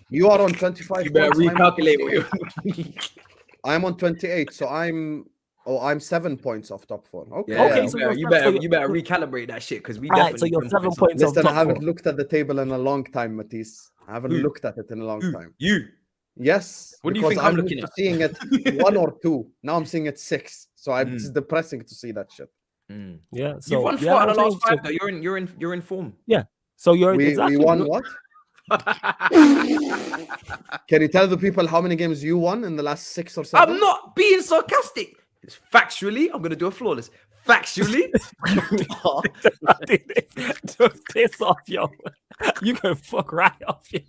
You are on 25 You better points. I'm on recalculate 28. what you. I'm on 28, so I'm 7 points off top 4. Okay. Yeah, Okay, you so better, you're- you better recalibrate that shit because we Right, definitely so you're 10 7 off. points off Listen, I top haven't 4. looked at the table in a long time, Matisse. I haven't Who? looked at it in a long time. You. Yes. What do you because think I'm used looking to at? seeing it 1 or 2. Now I'm seeing it 6. So it's depressing to see that shit. Yeah, so You won 4 yeah, out of the I'm last saying- 5 though. You're in form. So you're We exactly. won what? Can you tell the people how many games you won in the last 6 or 7? I'm not being sarcastic. It's factually, I'm gonna do a flawless. Factually, Don't piss off, yo. You can fuck right off, yo.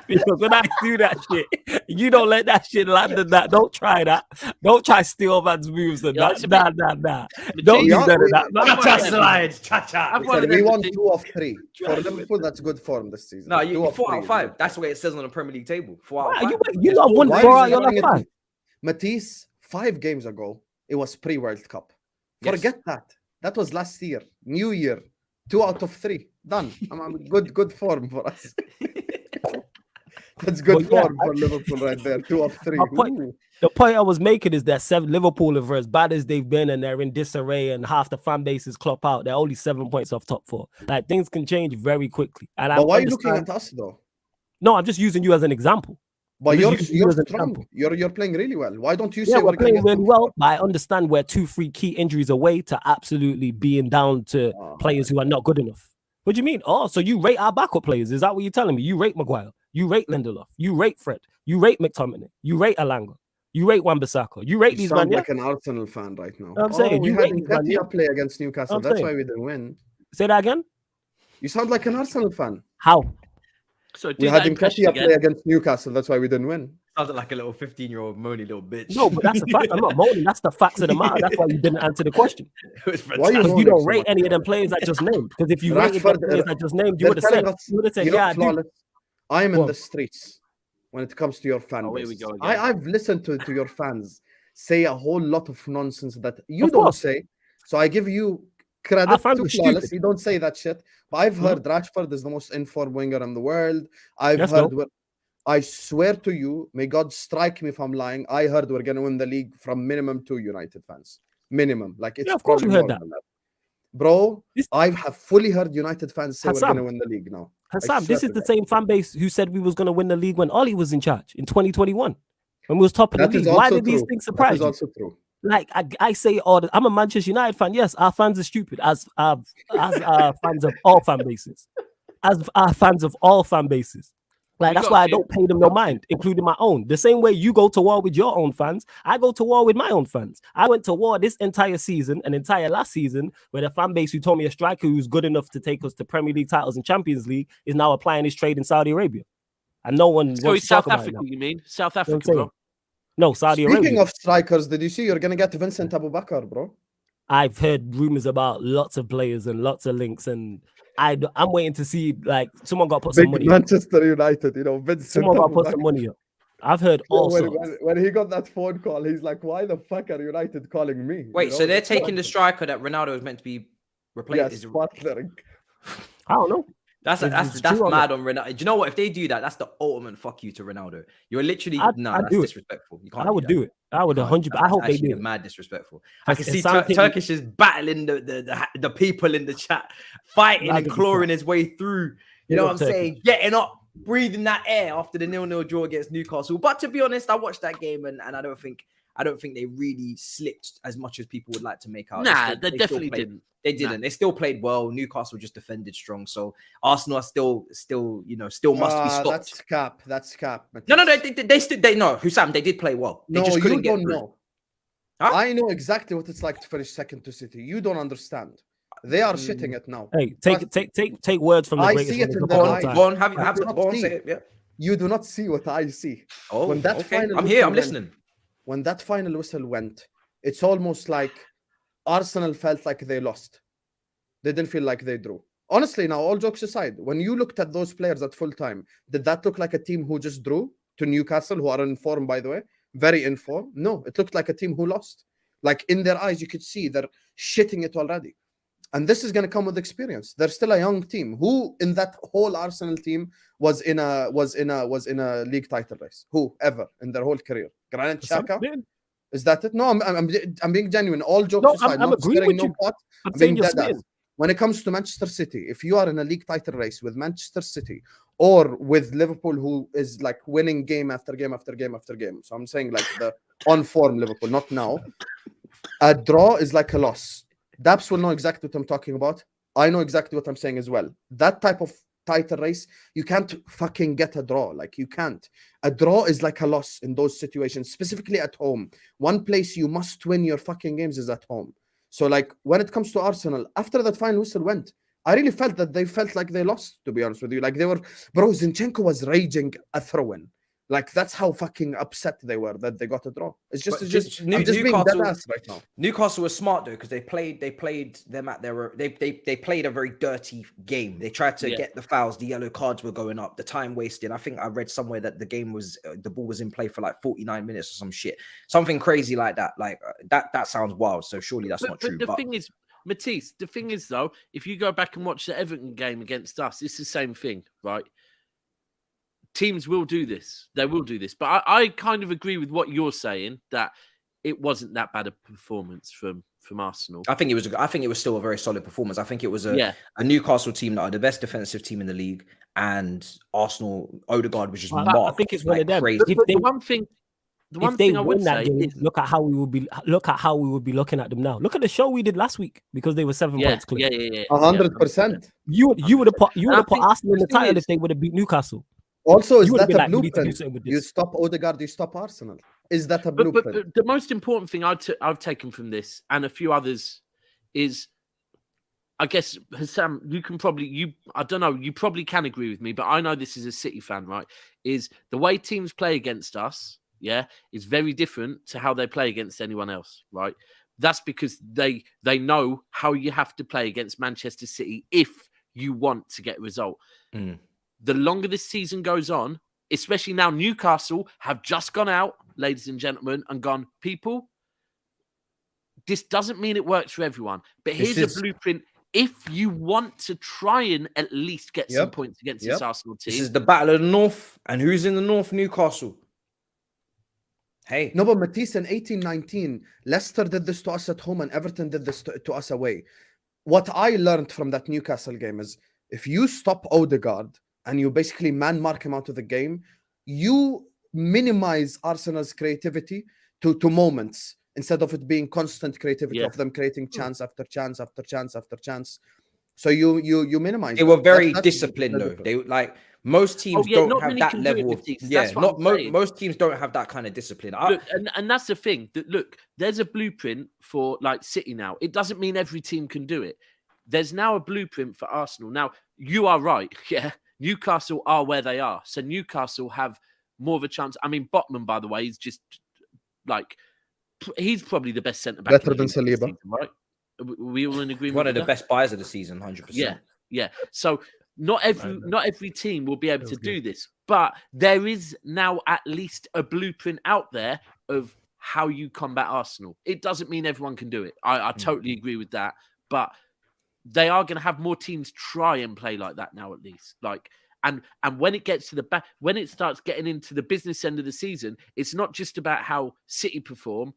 Because when I do that shit, you don't let that shit land in that. Don't try that. Don't try steal man's moves and Yeah, that. it's a bit- Nah. Don't Yeah, do that. we- cha-cha slides, cha-cha. I've won Listen, it we won everything. 2 of 3. For Liverpool, that's good form this season. No, 2 you of 4 out of 3. 5. That's what it says on the Premier League table. 4 out of 5. You lot won Why 4 is out he your calling last it 5. Matisse, 5 games ago, it was pre-World Cup. Yes. Forget that. That was last year. New year. 2 out of 3. Done. I'm good form for us. That's good Well, yeah, form for Liverpool right there. 2 of 3. My point- Ooh. The point I was making is that Liverpool are as bad as they've been and they're in disarray and half the fan base is Klopp out. They're only 7 points off top 4. Like things can change very quickly. And But why are you looking at us though? No, I'm just using you as an example. But I'm you're just using you as an strong. example. You're playing really well. Why don't you Yeah, say we're gonna playing get really top well, four? but I understand we're 2-3 key injuries away to absolutely being down to players who are not good enough. What do you mean? Oh, so you rate our backup players? Is that what you're telling me? You rate Maguire, you rate Lindelof, you rate Fred, you rate McTominay, you rate Alanga, you rate Wan-Bissaka, you rate You these sound man. like an Arsenal fan right now. I'm saying, we you had rate these man, Nketiah play against Newcastle. I'm That's saying. why we didn't win. Say that again. You sound like an Arsenal fan. How? So We had Nketiah play against Newcastle. That's why we didn't win. Sounded like a little 15-year-old moany little bitch. No, but that's the fact. I'm not moaning. That's the facts of the matter. That's why you didn't answer the question. It was Why are you Because moaning you don't so rate much, any of bro? them players I just named. Because if you rated Rashford, the players I just named, you They're would have said, telling us yeah, you're I do. flawless. I am Go in on. the streets when it comes to your fan Oh, here base. we go again. I've listened to your fans say a whole lot of nonsense that you Of don't course. say. So I give you Our credit fans to are flawless. stupid. You don't say that shit. But I've heard Rashford is the most informed winger in the world. I've Yes, heard. no. I swear to you, may God strike me if I'm lying. I heard we're gonna win the league from minimum 2 United fans. Minimum, like it's Yeah, of course probably we heard more that. than that. Bro, This- I have fully heard United fans say we're Hassam. gonna win the league now. I Hassam, swear this is to the God. same fan base who said we was going to win the league when Ollie was in charge in 2021. When we was top of the That is league. Why also did these true. things That surprise is you? also true. Like I say, I'm a Manchester United fan. Yes, our fans are stupid, as fans of all fan bases, as our fans of all fan bases. Like that's why I don't pay them no mind, including my own. The same way you go to war with your own fans, I go to war with my own fans. I went to war this entire season, an entire last season, where the fan base who told me a striker who's good enough to take us to Premier League titles and Champions League is now applying his trade in Saudi Arabia, and no one So wants it's to talk South about Africa, it now. you mean? South You know what I'm Africa, bro. saying? No, Saudi Speaking Arabia. of strikers, did you see you're gonna get Vincent Abubakar, bro? I've heard rumors about lots of players and lots of links, and I'm waiting to see, like, someone got to put some Big money up. Manchester United, you know, Vincent Someone got to put Abubakar. some money up. I've heard all when, sorts. when he got that phone call, he's like, "Why the fuck are United calling me?" Wait, You know, so they're that's taking the nonsense. striker that Ronaldo is meant to be replaced? Yes, partnering. I don't know. That's If it's that's true or mad on Ronaldo. Do you know what? If they do that, that's the ultimate fuck you to Ronaldo. You're literally I'd that's do it. disrespectful. You can't. I would do it. I would 100. I hope they do it. Mad disrespectful. I can see Hassam King- Turkish is battling the people in the chat, fighting and 100%. clawing his way through. You know what I'm Turkish. saying? Getting up, breathing that air after the 0-0 draw against Newcastle. But to be honest, I watched that game and I don't think they really slipped as much as people would like to make out. Nah, they definitely didn't. They didn't. They still played well. Newcastle just defended strong. So Arsenal are still must be stopped. That's cap. No, they no, Husam, they did play well. They No, just couldn't you get don't through. know. Huh? I know exactly what it's like to finish second to City. You don't understand. They are shitting it now. Hey, take words from the I greatest see it one in of their all eyes. time. Go on, have do not go on, see. say it. Yeah. You do not see what I see. Oh, When that okay. final I'm here. whistle I'm went- listening. When that final whistle went, it's almost like Arsenal felt like they lost. They didn't feel like they drew. Honestly, now, all jokes aside, when you looked at those players at full time, did that look like a team who just drew to Newcastle, who are in form, by the way? Very in form? No, it looked like a team who lost. Like, in their eyes, you could see they're shitting it already. And this is going to come with experience. They're still a young team. Who in that whole Arsenal team was in a league title race? Who ever in their whole career? Granit Xhaka? Is that it? No, I'm being genuine. All jokes aside, I'm not agreeing stirring with no you. pot. I'm I'm saying being you're dead ass. smitten. When it comes to Manchester City, if you are in a league title race with Manchester City or with Liverpool, who is like winning game after game after game after game, so I'm saying like the on form Liverpool, not now. A draw is like a loss. Daps will know exactly what I'm talking about. I know exactly what I'm saying as well. That type of title race, you can't fucking get a draw. Like, you can't. A draw is like a loss in those situations, specifically at home. One place you must win your fucking games is at home. So, like, when it comes to Arsenal, after that final whistle went, I really felt that they felt like they lost, to be honest with you. Like, they were, bro, Zinchenko was raging a throw-in. Like, that's how fucking upset they were that they got a draw. It's just, I'm just being dead ass right now. Newcastle was smart though, because they played them at their they played a very dirty game. They tried to get the fouls, the yellow cards were going up, the time wasted. I think I read somewhere that the game was the ball was in play for like 49 minutes or some shit, something crazy like that. Like that sounds wild. So surely that's not true. But the thing is, Matisse, the thing is though, if you go back and watch the Everton game against us, it's the same thing, right? Teams will do this. They will do this. But I kind of agree with what you're saying, that it wasn't that bad a performance from Arsenal. I think it was still a very solid performance. I think it was a Newcastle team that are the best defensive team in the league, and Arsenal, Odegaard was just marked. I think it's one of them. Crazy. The one thing I would say is, look at how we would be looking at them now. Look at the show we did last week, because they were 7 points clear. 100%. You would have put Arsenal in the title if they would have beat Newcastle. Also, is You that would've been a like, we need to do blueprint? something with You this. stop Odegaard, you stop Arsenal. Is that a but blueprint? the most important thing I've taken from this, and a few others, is I guess, Husam, I don't know, you probably can agree with me, but I know this is a City fan, right? Is the way teams play against us, is very different to how they play against anyone else, right? That's because they know how you have to play against Manchester City if you want to get a result. The longer this season goes on, especially now Newcastle have just gone out, ladies and gentlemen, and gone, people, this doesn't mean it works for everyone, but here's a blueprint. If you want to try and at least get some points against this Arsenal team. This is the battle of the North. And who's in the North? Newcastle. Hey. No, but Matisse in 18-19, Leicester did this to us at home and Everton did this to us away. What I learned from that Newcastle game is if you stop Odegaard and you basically man-mark him out of the game, you minimize Arsenal's creativity to moments instead of it being constant creativity of them creating chance after chance after chance after chance. So you minimize. They were very disciplined though. They like most teams don't have that level of most teams don't have that kind of discipline. Look, and that's the thing. Look, there's a blueprint for like City now. It doesn't mean every team can do it. There's now a blueprint for Arsenal. Now, you are right. Yeah. Newcastle are where they are. So Newcastle have more of a chance. I mean, Botman, by the way, is just like he's probably the best centre back. Better than Saliba, season, right? We all in agreement. One of the best buys of the season, 100%. Yeah. So not every team will be able to do this, but there is now at least a blueprint out there of how you combat Arsenal. It doesn't mean everyone can do it. I totally agree with that, but they are going to have more teams try and play like that now, at least. Like, and when it gets to the back, when it starts getting into the business end of the season, it's not just about how City perform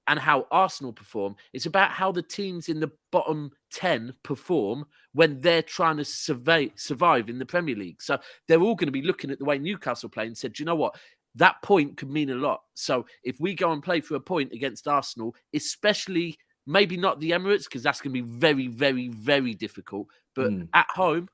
and how Arsenal perform. It's about how the teams in the bottom 10 perform when they're trying to survive in the Premier League. So they're all going to be looking at the way Newcastle play and said, do you know what? That point could mean a lot. So if we go and play for a point against Arsenal, especially maybe not the Emirates, because that's going to be very, very, very difficult. But at home,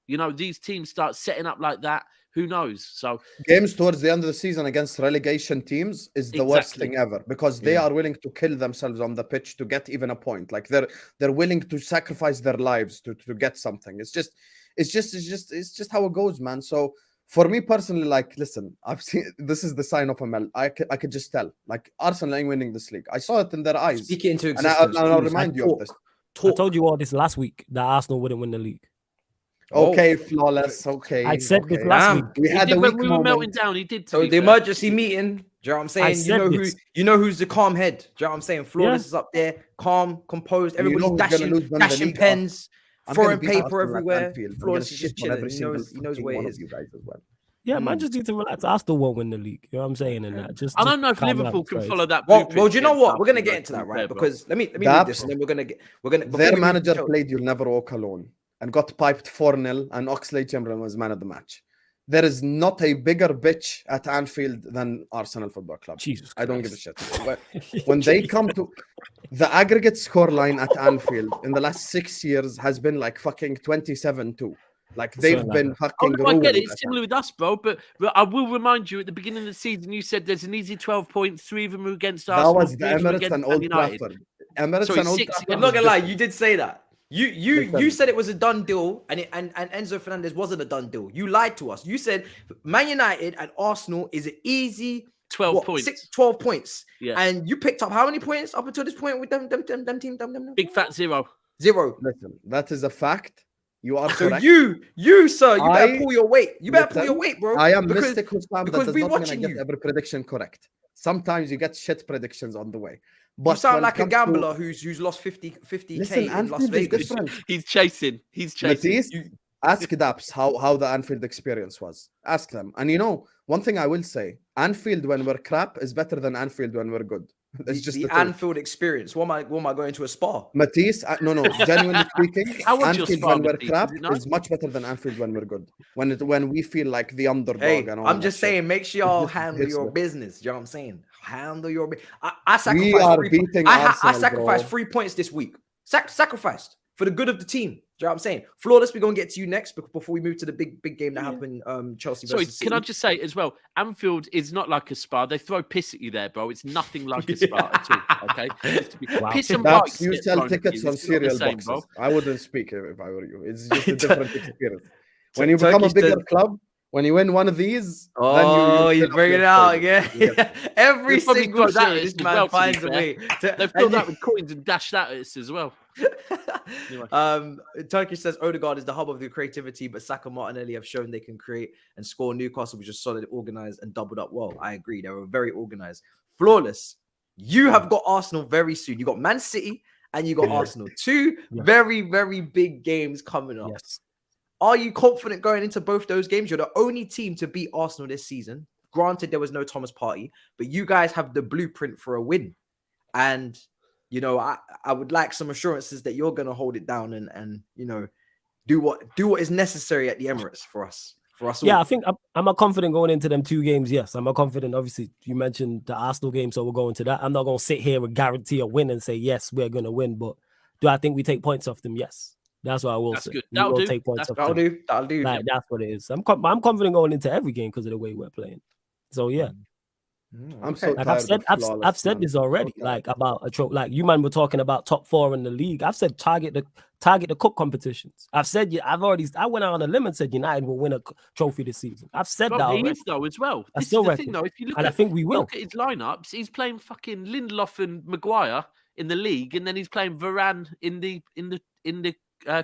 you know, these teams start setting up like that. Who knows? So games towards the end of the season against relegation teams is the worst thing ever, because they are willing to kill themselves on the pitch to get even a point. Like they're willing to sacrifice their lives to get something. It's just how it goes, man. So for me personally, like, listen, I've seen this is the sign of a melt. I could just tell, like, Arsenal ain't winning this league. I saw it in their eyes. Speak it into existence. And I'll remind you of this. I told you all this last week that Arsenal wouldn't win the league. Okay, flawless. Okay, I said this last week. We had a when weak we were moment. melting down. He did. So the emergency meeting. Do you know what I'm saying? You know who's the calm head. Do you know what I'm saying? Flawless is up there, calm, composed. Everybody's dashing pens, throwing paper everywhere. Flawless is just chilling. He knows where it is. You guys as well. Yeah, man, just need to relax. Arsenal won't win the league. You know what I'm saying? And that I don't know if Liverpool can follow that. Well, do you know what? We're gonna get into that, right? Because let me read this, and then we're gonna. Their manager played "You'll Never Walk Alone" and got piped 4-0, and Oxlade-Chamberlain was man of the match. There is not a bigger bitch at Anfield than Arsenal Football Club. Jesus Christ. I don't give a shit. When they come to the aggregate scoreline at Anfield in the last 6 years has been like fucking 27-2. Like they've been fucking. I get it. It's similar with us, bro. But I will remind you, at the beginning of the season, you said there's an easy 12 points. 3 of them were against Arsenal. That was the Emirates and Old Trafford. Emirates and Old Trafford. I'm not gonna lie, you did say that. You said it was a done deal, and Enzo Fernandez wasn't a done deal. You lied to us. You said Man United and Arsenal is an easy 12 points. 12 points. Yeah. And you picked up how many points up until this point with them team? Big fat 0. 0. Listen, that is a fact. You are so correct. you sir, you better pull your weight. You better pull your weight, bro. I am Mystic Husam, because we watching you. Get every prediction correct. Sometimes you get shit predictions on the way. But you sound like a gambler who's lost 50K listen, in Las Vegas. He's chasing. Matisse, ask Daps how the Anfield experience was. Ask them. And you know, one thing I will say, Anfield when we're crap is better than Anfield when we're good. That's just the Anfield experience. What am I going to a spa? Matisse, no. Genuinely speaking, Anfield when we're crap is much better than Anfield when we're good. When we feel like the underdog. Hey, and all I'm just saying, make sure y'all handle your business. You know what I'm saying? Handle your business. I sacrificed 3 points this week. Sacrificed for the good of the team. Do you know what I'm saying? Flawless, we're going to get to you next before we move to the big game that happened, Chelsea Sorry, versus can I City. just say as well, Anfield is not like a spa. They throw piss at you there, bro. It's nothing like a spa at all, okay? Wow. Piss and Daps, bikes you get sell thrown at tickets you. on It's not the cereal same, boxes. bro. I wouldn't speak if I were you. It's just a different experience. When you Turkish become a bigger said- club, when you win one of these, Oh, then you fill up bring your it out, stadium. yeah. Yeah. Every They'll probably single throw that show, at this us as man well, to be finds a fair. way. They've filled that with coins and dashed that at us as well. Anyway. Turkish says Odegaard is the hub of the creativity, but Saka, Martinelli have shown they can create and score. Newcastle was just solid, organized, and doubled up well. I agree. They were very organized. Flawless. You have got Arsenal very soon. You got Man City and you got Arsenal. Two very, very big games coming up. Yes. Are you confident going into both those games? You're the only team to beat Arsenal this season. Granted, there was no Thomas Partey, but you guys have the blueprint for a win. And, you know, I would like some assurances that you're going to hold it down and you know, do what is necessary at the Emirates for us all. Yeah, I think I'm confident going into them 2 games. Yes, I'm confident. Obviously, you mentioned the Arsenal game, so we'll go into that. I'm not going to sit here and guarantee a win and say, yes, we're going to win. But do I think we take points off them? Yes. That's what I will say. Good. We will That'll do. take points off That'll them. do. Like, that's what it is. I'm confident going into every game because of the way we're playing. So, yeah. I'm so Like tired I've said this already, like about a trophy. Like you man were talking about top 4 in the league. I've said target the cup competitions. I went out on a limb and said United will win a trophy this season. I've said that He already. is though as well. I This still is the reckon. thing though. If you look And at, I think we will. look at his lineups, he's playing fucking Lindelof and Maguire in the league, and then he's playing Varane in the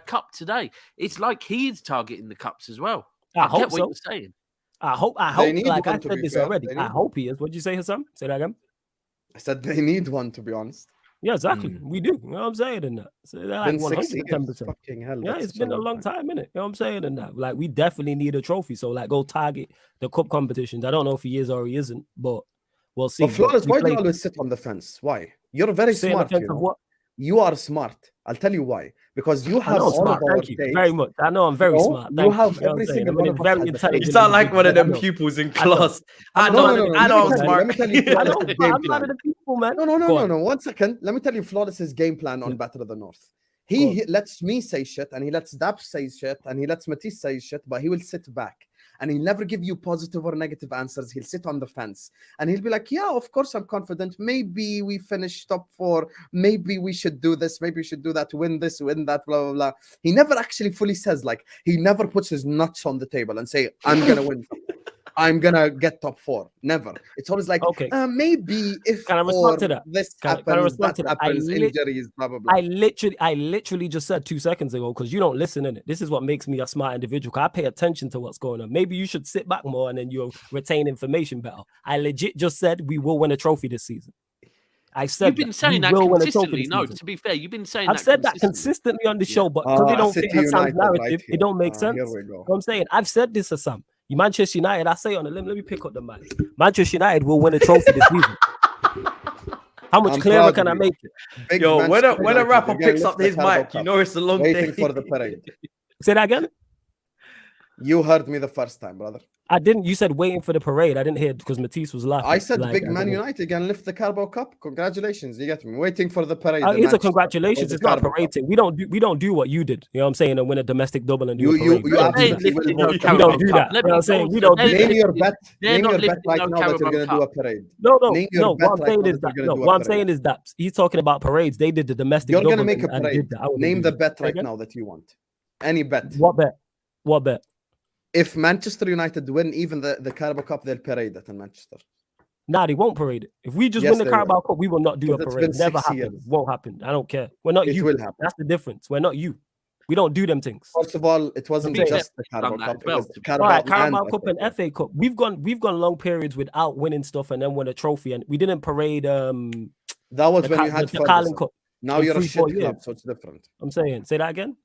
cup today. It's like he is targeting the cups as well. I get hope what so. you're saying. I hope. need Like one, I to said be this fair. already. They I need hope he is. What'd you say, Husam? Say that again. I said they need one, to be honest. Yeah, exactly. We do. You know what I'm saying? In that. So they're like Been 6 years. 110%. Fucking hell. Yeah, that's it's such been a long time, innit? You know what I'm saying? And that, like, we definitely need a trophy. So, like, go target the cup competitions. I don't know if he is or he isn't, but we'll see. But Flawless, We why do you played- always sit on the fence? Why? You're very Say in smart. defense You of know? what? You are smart. I'll tell you why. Because you I have know I'm all smart. of our Thank you takes. very much. I know I'm very No, smart. you Thank have know what every I'm saying? single I'm one a of us very has the intelligent You same. sound like one of them individual. pupils in I know. class. I I know. know. No, I know. I'm let smart. me tell you I know. Flawless's But game I'm not plan. of the people, man. No. Go on. 1 second. Let me tell you Flawless's game plan on Yeah. Battle of the North. Go on. He lets me say shit, and he lets Daps say shit, and he lets Matisse say shit, but he will sit back. And he'll never give you positive or negative answers. He'll sit on the fence. And he'll be like, yeah, of course I'm confident. Maybe we finish top 4. Maybe we should do this. Maybe we should do that. Win this, win that, blah, blah, blah. He never actually fully says, like, he never puts his nuts on the table and say, I'm going to win something. I'm going to get top 4. Never. It's always like, Okay. maybe if Can I respond or to that? this Can I happens, respond that to that? I happens, injuries, blah, blah, blah. I literally just said 2 seconds ago, because you don't listen in it. This is what makes me a smart individual. 'Cause I pay attention to what's going on. Maybe you should sit back more and then you'll retain information better. I legit just said we will win a trophy this season. I said You've been saying we that will win a trophy consistently. this No, season. to be fair, you've been saying I've that said that consistently. consistently on the show, but because they don't fit City Hassan's United narrative, right here. it don't make sense. Here we go. You know what I'm saying? I've said this to some. You Manchester United, I say on the limb, let me pick up the mic. Manchester United will win a trophy this season. How much I'm clearer proud can of I you. make it? Big Yo, when Manchester a United, rapper they're gonna picks lift up the his Carabao mic, you Cup. know it's a long Waiting day. for the parade. Say that again? You heard me the first time, brother. I didn't. You said waiting for the parade. I didn't hear it because Matisse was laughing. I said Like, big I Man didn't- United can lift the Carabao Cup. Congratulations, you get me. Waiting for the parade. It's a Manchester congratulations. for the It's not a Carabao parade Cup. thing. We don't do what you did. You know what I'm saying? And win a domestic double and do a You parade. We don't do absolutely that. will lifting no vote. We Carabao don't do Cup. that. You know what I'm saying? We don't do They're that. Name your bet. They're Name not your bet lifting right no now that you're Carabao going to do a Cup. parade. No. Name your bet What I'm right saying now is that that. you're No, going to do what a I'm saying parade. is that he's talking about parades. They did the domestic You're double going to make a and parade. did that. I wouldn't Name do the that. bet Say right again? now that you want. Any bet. What bet? What bet? If Manchester United win even the Carabao Cup, they'll parade it in Manchester. Nah, they won't parade it. If we just Yes, win the they Carabao Cup, we will not do a Because it's parade. been Never 6 happen. years. Won't happen. I don't care. We're not It you. will happen. That's the difference. We're not you. We don't do them things. First of all, it wasn't Okay. just the Carabao Done that Cup. as It well. was All Carabao, All right, Carabao and Cup and FA Cup. We've gone long periods without winning stuff and then win a trophy, and we didn't parade That was when you had the Carling Ferguson. Cup. Now in you're a 3-4 shit club, years. so it's different. I'm saying, say that again.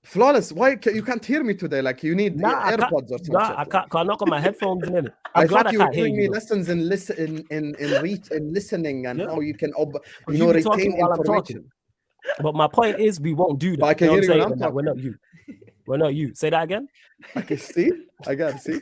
Flawless, why you can't hear me today? Like you need Nah, I can't. AirPods or something. Nah, I can't. I knock on my headphones in it. I I'm glad thought I you were can't hear giving me you. though. lessons in listening and Yeah. how you can But you be talking retain while I'm information. But my point is, we won't do that. But I can You know hear what you I'm when saying? I'm We're not you. We're not you. Say that again. I can see. I got see.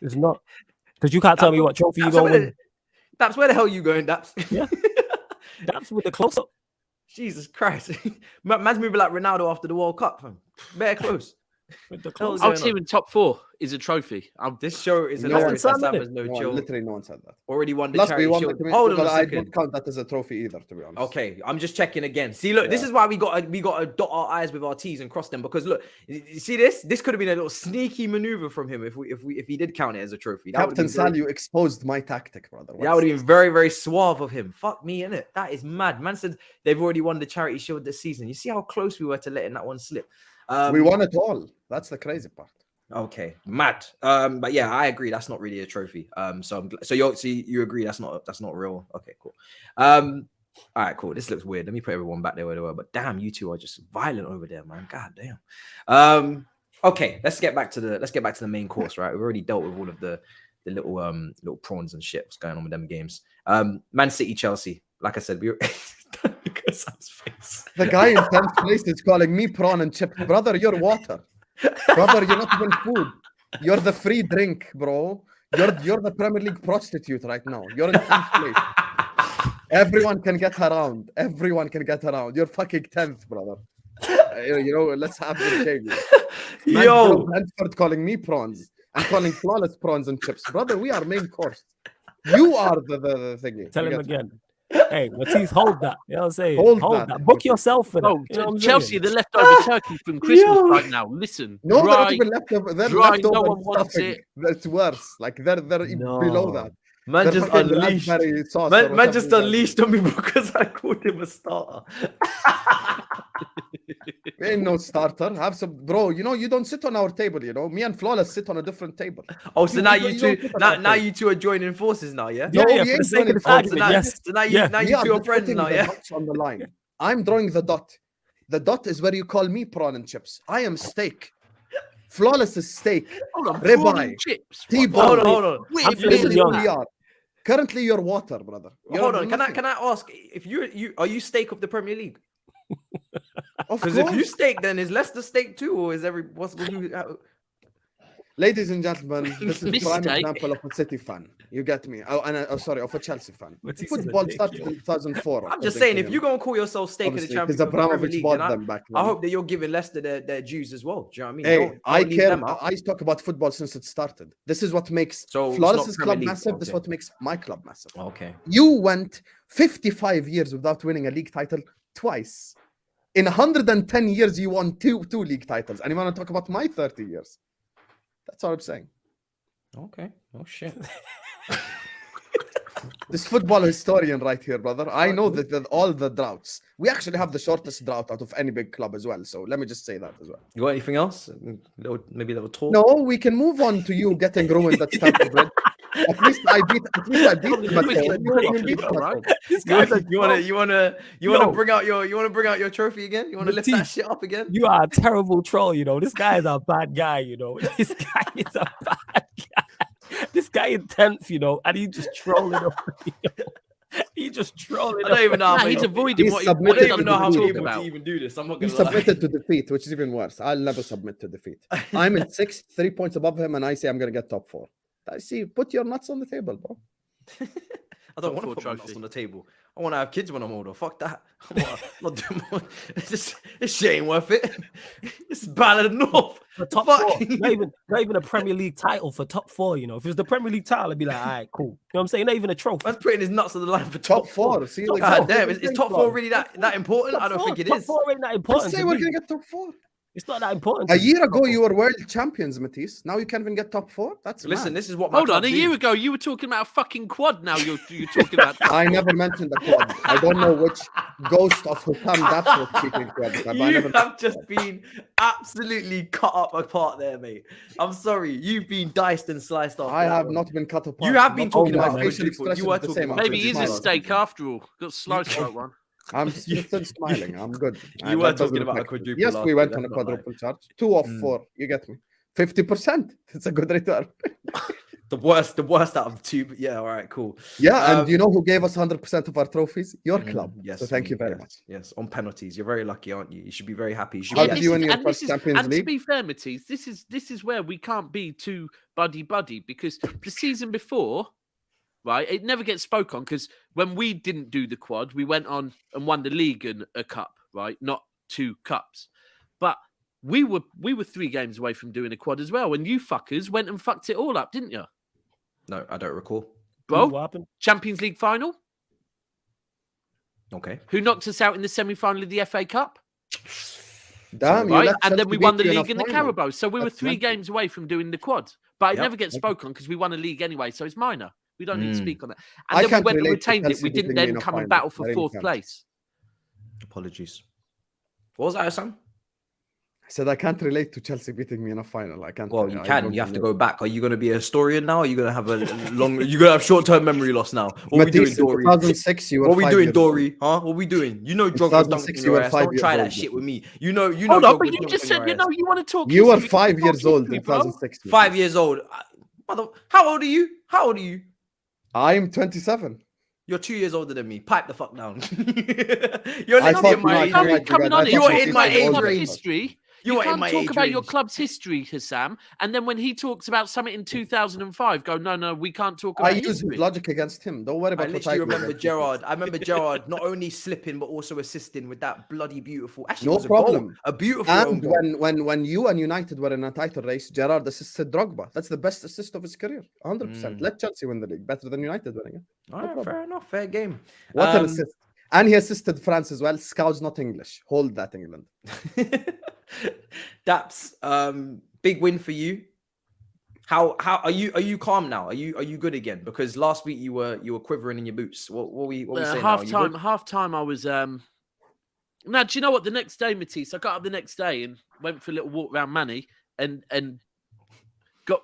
It's not. Because you can't tell me what trophy you're going to win. Daps, where the hell are you going, Daps? Yeah. Daps with the close-up. Jesus Christ. Man's moving like Ronaldo after the World Cup, fam. Better close. With the Hell's clothes. I was going on? hearing top 4 is a trophy. This show is No hilarious. one That said Sam has no No one, chill. literally no one said that. Already won the Plus, we charity won the shield. community. Hold on a But I second. don't count that as a trophy either, to be honest. Okay, I'm just checking again. See, look, this Yeah. is why we got to dot our I's with our T's and cross them, because look, you see this? This could have been a little sneaky maneuver from him if he did count it as a trophy. That Captain Sal, you exposed my tactic, brother. That would have been very, very suave of him. Fuck me, innit? That is mad. Man said they've already won the charity shield this season. You see how close we were to letting that one slip. We won it all. That's the crazy part. Okay, mad. But yeah, I agree. That's not really a trophy. So you agree that's not real. Okay, cool. All right, cool. This looks weird. Let me put everyone back there where they were. But damn, you two are just violent over there, man. God damn. Okay, let's get back to the main course. Right, we've already dealt with all of the little prawns and shit. What's going on with them games? Man City, Chelsea. Like I said, look at Sam's face. The guy in 10th place is calling me prawn and chip. Brother, you're water. Brother, you're not even food. You're the free drink, bro. You're the Premier League prostitute right now. You're in 10th place. Everyone can get around. Everyone can get around. You're fucking 10th, brother. Let's have the shame. Yo, Brentford calling me prawns and calling flawless prawns and chips. Brother, we are main course. You are the thingy. Tell You him get me? again. Hey, Matisse, hold that. You know what I'm saying? Hold Hold that. that. Book yourself for that. Oh, You know what I'm Chelsea, saying? the leftover turkey from Christmas Yo. right now. Listen, No, they're not dry, even leftover. They're dry, leftover no one wants stuffing. it. That's worse. Like they're below that. Man They're just fucking unleashed. raspberry sauce or Man whatever just it is. unleashed on me because I called him a starter. Ain't no starter. Have some, bro. You don't sit on our table. Me and Flawless sit on a different table. Oh, so now you you don't two, sit on our now table. you two are joining forces now, yeah? Yeah, No, yeah, we for the ain't sake of doing the it. Oh, so argument, now, yes. so now Yeah. now We you are two are just friends putting now, the yeah? dots on the line. I'm drawing the dot. The dot is where you call me prawn and chips. I am steak. Flawless is steak. Hold on, Ribeye, prawn and chips. T-bone. Hold on. We're I'm Absolutely feeling who young. we are. Currently, you're water, brother. You're Hold on. nothing. Can I ask if you are you steak of the Premier League? Of Because if you course. steak, then is Leicester steak too, or is Ladies and gentlemen, this is prime Mistake. example of a City fan. You get me? Sorry, of a Chelsea fan. Matisse is a Football dick, started yo. in 2004. I'm just according saying, to if him. you're gonna call yourself steak of the Obviously, Champions because Premier Abramovich League, bought then them back I then. hope that you're giving Leicester their dues as well. Do you know what I mean? Hey, Don't I leave care. them out. I talk about football since it started. This is what makes So it's Flawless's not club Premier League, massive. This is okay. what makes my club massive. Okay. You went 55 years without winning a league title twice. In 110 years, you won two league titles. And you want to talk about my 30 years? That's all I'm saying. Okay. Oh shit. This football historian right here, brother. I know that all the droughts. We actually have the shortest drought out of any big club as well. So let me just say that as well. You got anything else? Maybe little talk. No, we can move on to you getting ruined at Stamford Bridge. At least I beat him at home. You beat him at home. This guy's a You wanna Yo. bring out your trophy again? You wanna lift that Matisse, shit up again? You are a terrible troll, This guy is a bad guy, This guy is a bad guy. This guy in 10th, and he just trolling up. He just trolling I don't even know how Nah, many- he's avoiding He's what I submitted don't even know to how the I'm league able about. to even do this. I'm not He gonna lie. submitted to defeat, which is even worse. I'll never submit to defeat. I'm in 6th, 3 points above him, and I say I'm going to get top 4. I see. Put your nuts on the table, bro. I don't Top want to four put my nuts trophy. on the table. I want to have kids when I'm older. Fuck that. I'm not doing more. This shit ain't worth it. It's bad enough. For top Fuck. 4. Not even a Premier League title for top 4, If it was the Premier League title, I'd be like, all right, cool. You know what I'm saying? Not even a trophy. Man's putting his nuts on the line for Top top 4. See, Top like, God four. damn, is top 4 really that important? Top I don't four- think it top is. 4 ain't that Just important. say to we're me. going to get top 4. It's not that important. A to me. year ago, you were world champions, Matisse. Now you can't even get top 4. That's Listen, mad. this is what my Hold on, club a do. year ago you were talking about a fucking quad. Now you're talking about. I never mentioned the quad. I don't know which ghost of Husam Daps was speaking quad. but I You never have just been absolutely cut up apart there, mate. I'm sorry. You've been diced and sliced off. I that have one. not been cut apart. You have been Not talking all about my the facial quadruple. expression You were is the talking same. about I'm Maybe he just is a smiling. steak after all. Got sliced like one. I'm still smiling. I'm good. You were talking about a quadruple Yes, last we year, went that's on a not right. quadruple charge. 2 of 4. You get me? 50%. It's a good return. The worst out of the two. But yeah, all right, cool. Yeah, and you know who gave us 100% of our trophies? Your Mm, club. yes, So thank you very yes, much. Yes, on penalties. You're very lucky, aren't you? You should be very happy. You should How be did you win your and first Champions and to League? be fair, Matisse, this is where we can't be too buddy because the season before right? It never gets spoke on because when we didn't do the quad, we went on and won the league and a cup, right? Not 2 cups. But we were 3 games away from doing a quad as well. And you fuckers went and fucked it all up, didn't you? No, I don't recall. Bro, What happened? Champions League final? Okay. Who knocked us out in the semi-final of the FA Cup? Damn, you Right? let And then Chelsea we won beat the you in a league and the final. Carabao. So we were That's 3 mental. games away from doing the quad. But it Yep. never gets spoken on because we won a league anyway. So it's minor. We don't need to speak on that. I And then we can't went and relate to retained it. Chelsea We didn't beating you in then a come and final. battle for I really 4th can't. place. Apologies. What was that, Husam? I said I can't relate to Chelsea beating me in a final. I can't. Well, you I can. don't You have to relate. go back. Are you going to be a historian now? Are you going to have a long? You're going to have short-term memory loss now. What are we doing, Matisse, in Dory? 2006, you were What are we 5 doing, years old. Dory? Huh? What are we doing? You know, In Drogba's dunking 2006, in you your were ass. 5 Don't years try that old, shit Matisse. with me. You know, Hold on, but Drogba's you just dunking in said, you your ass. know, you want to talk You were history, 5 talk years old history, in bro. 2006. 5 Matisse. years old. How old are you? How old are you? I'm 27. You're 2 years older than me. Pipe the fuck down. You're I literally thought in my you age can't range. be coming on it. You're in talk my about your age club's range. history. You You are in can't my talk age about your range. club's history, Husam, and then when he talks about something in 2005, go, no, we can't talk I about use his history. logic against him. Don't worry I about what literally I do remember against Gerard. I remember Gerard not only slipping but also assisting with that bloody beautiful. Actually, No it was a goal, problem. a beautiful own And goal. when you and United were in a title race, Gerard assisted Drogba. That's the best assist of his career. 100%. Let Chelsea win the league. Better than United winning it. All No right, problem. fair enough, fair game. What an assist. And he assisted France as well. Scout's not English. Hold that, England. Daps, big win for you. How are you? Are you calm now? Are you good again? Because last week you were quivering in your boots. What we saying now? Are you good? Half time, I was. Now, do you know what? The next day, Matisse, I got up the next day and went for a little walk around Manny and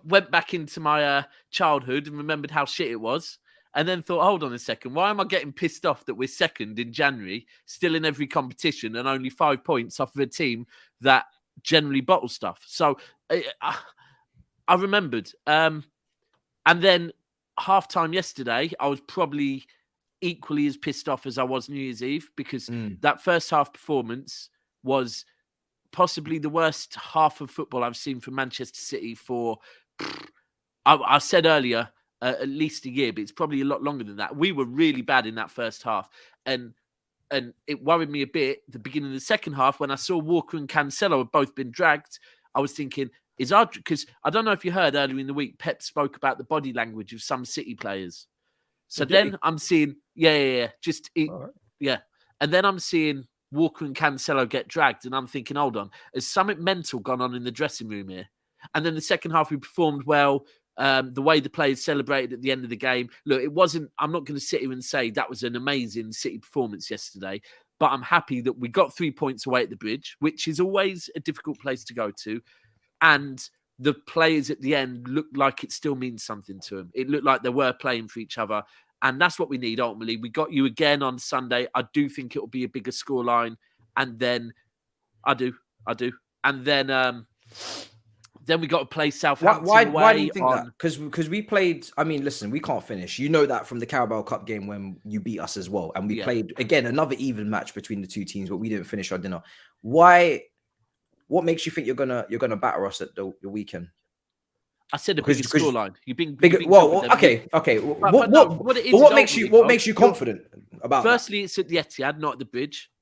went back into my childhood and remembered how shit it was. And then thought, hold on a second, why am I getting pissed off that we're second in January, still in every competition, and only 5 points off of a team that generally bottle stuff? So I remembered. And then halftime yesterday, I was probably equally as pissed off as I was New Year's Eve because that first half performance was possibly the worst half of football I've seen from Manchester City for, I said earlier, at least a year, but it's probably a lot longer than that. We were really bad in that first half. And it worried me a bit at the beginning of the second half when I saw Walker and Cancelo had both been dragged. I was thinking, because I don't know if you heard earlier in the week, Pep spoke about the body language of some City players. So then I'm seeing, yeah. And then I'm seeing Walker and Cancelo get dragged. And I'm thinking, hold on, has something mental gone on in the dressing room here? And then the second half, we performed well. The way the players celebrated at the end of the game. Look, it wasn't, I'm not going to sit here and say that was an amazing City performance yesterday, but I'm happy that we got 3 points away at the Bridge, which is always a difficult place to go to. And the players at the end looked like it still means something to them. It looked like they were playing for each other. And that's what we need ultimately. We got you again on Sunday. I do think it will be a bigger scoreline. And then I do. And then we got to play Southampton away. Why do you think that? Because we played. I mean, listen, we can't finish. You know that from the Carabao Cup game when you beat us as well, and we played again another even match between the two teams, but we didn't finish our dinner. Why? What makes you think you're gonna batter us at the weekend? I said a bigger scoreline. You've been bigger. Well, okay. What makes you confident about? Firstly, it's at the Etihad, not at the Bridge.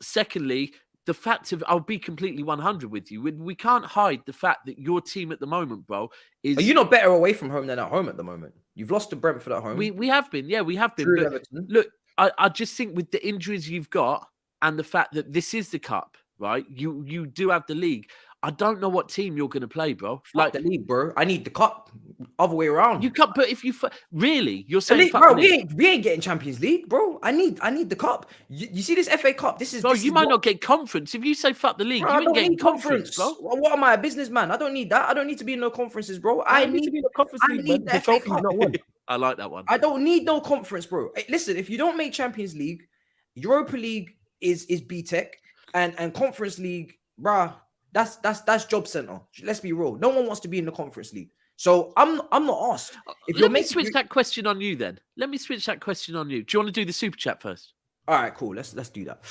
Secondly, the fact of, I'll be completely 100 with you. We can't hide the fact that your team at the moment, bro, is... Are you not better away from home than at home at the moment? You've lost to Brentford at home. We have been. Yeah, we have been. True, but look, I just think with the injuries you've got and the fact that this is the Cup, right? You do have the league. I don't know what team you're going to play, bro. Like the league, bro. I need the Cup. Other way around. You can't. But if you really, you're saying, league, bro, we ain't getting Champions League, bro. I need the Cup. You see this FA Cup? This is. Bro, this you is might not get conference if you say fuck the league. Bro, you ain't getting conference, bro. What am I, a businessman? I don't need that. I don't need to be in no conferences, bro. I need to be in the conference league. I need the FA Cup. Not one. I like that one. I don't need no conference, bro. Hey, listen, if you don't make Champions League, Europa League is BTEC, and Conference League, bruh. That's job center. Let's be real. No one wants to be in the Conference League. So I'm not asked. Let me switch that question on you then. Let me switch that question on you. Do you want to do the super chat first? All right, cool. Let's do that.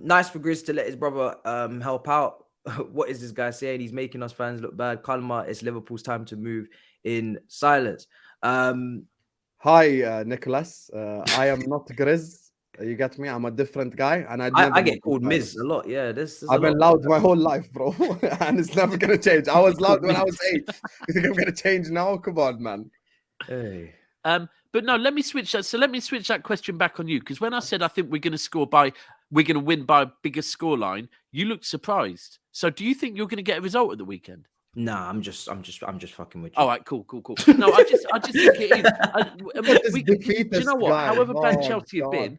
Nice for Grizz to let his brother help out. What is this guy saying? He's making us fans look bad. Kalma, it's Liverpool's time to move in silence. Hi, Nicholas. I am not Grizz. You get me? I'm a different guy, and I get called Miz a lot. Yeah, there's I've been a lot. loud my whole life, bro, and it's never gonna change. I was loud when I was 8. You think I'm gonna change now? Come on, man. Hey. But no, let me switch that. So let me switch that question back on you, because when I said I think we're going to win by a bigger scoreline, you looked surprised. So do you think you're going to get a result at the weekend? Nah, I'm just fucking with you. All right, cool. No, I just think it is. Do you know what? Guy. However bad Chelsea have been,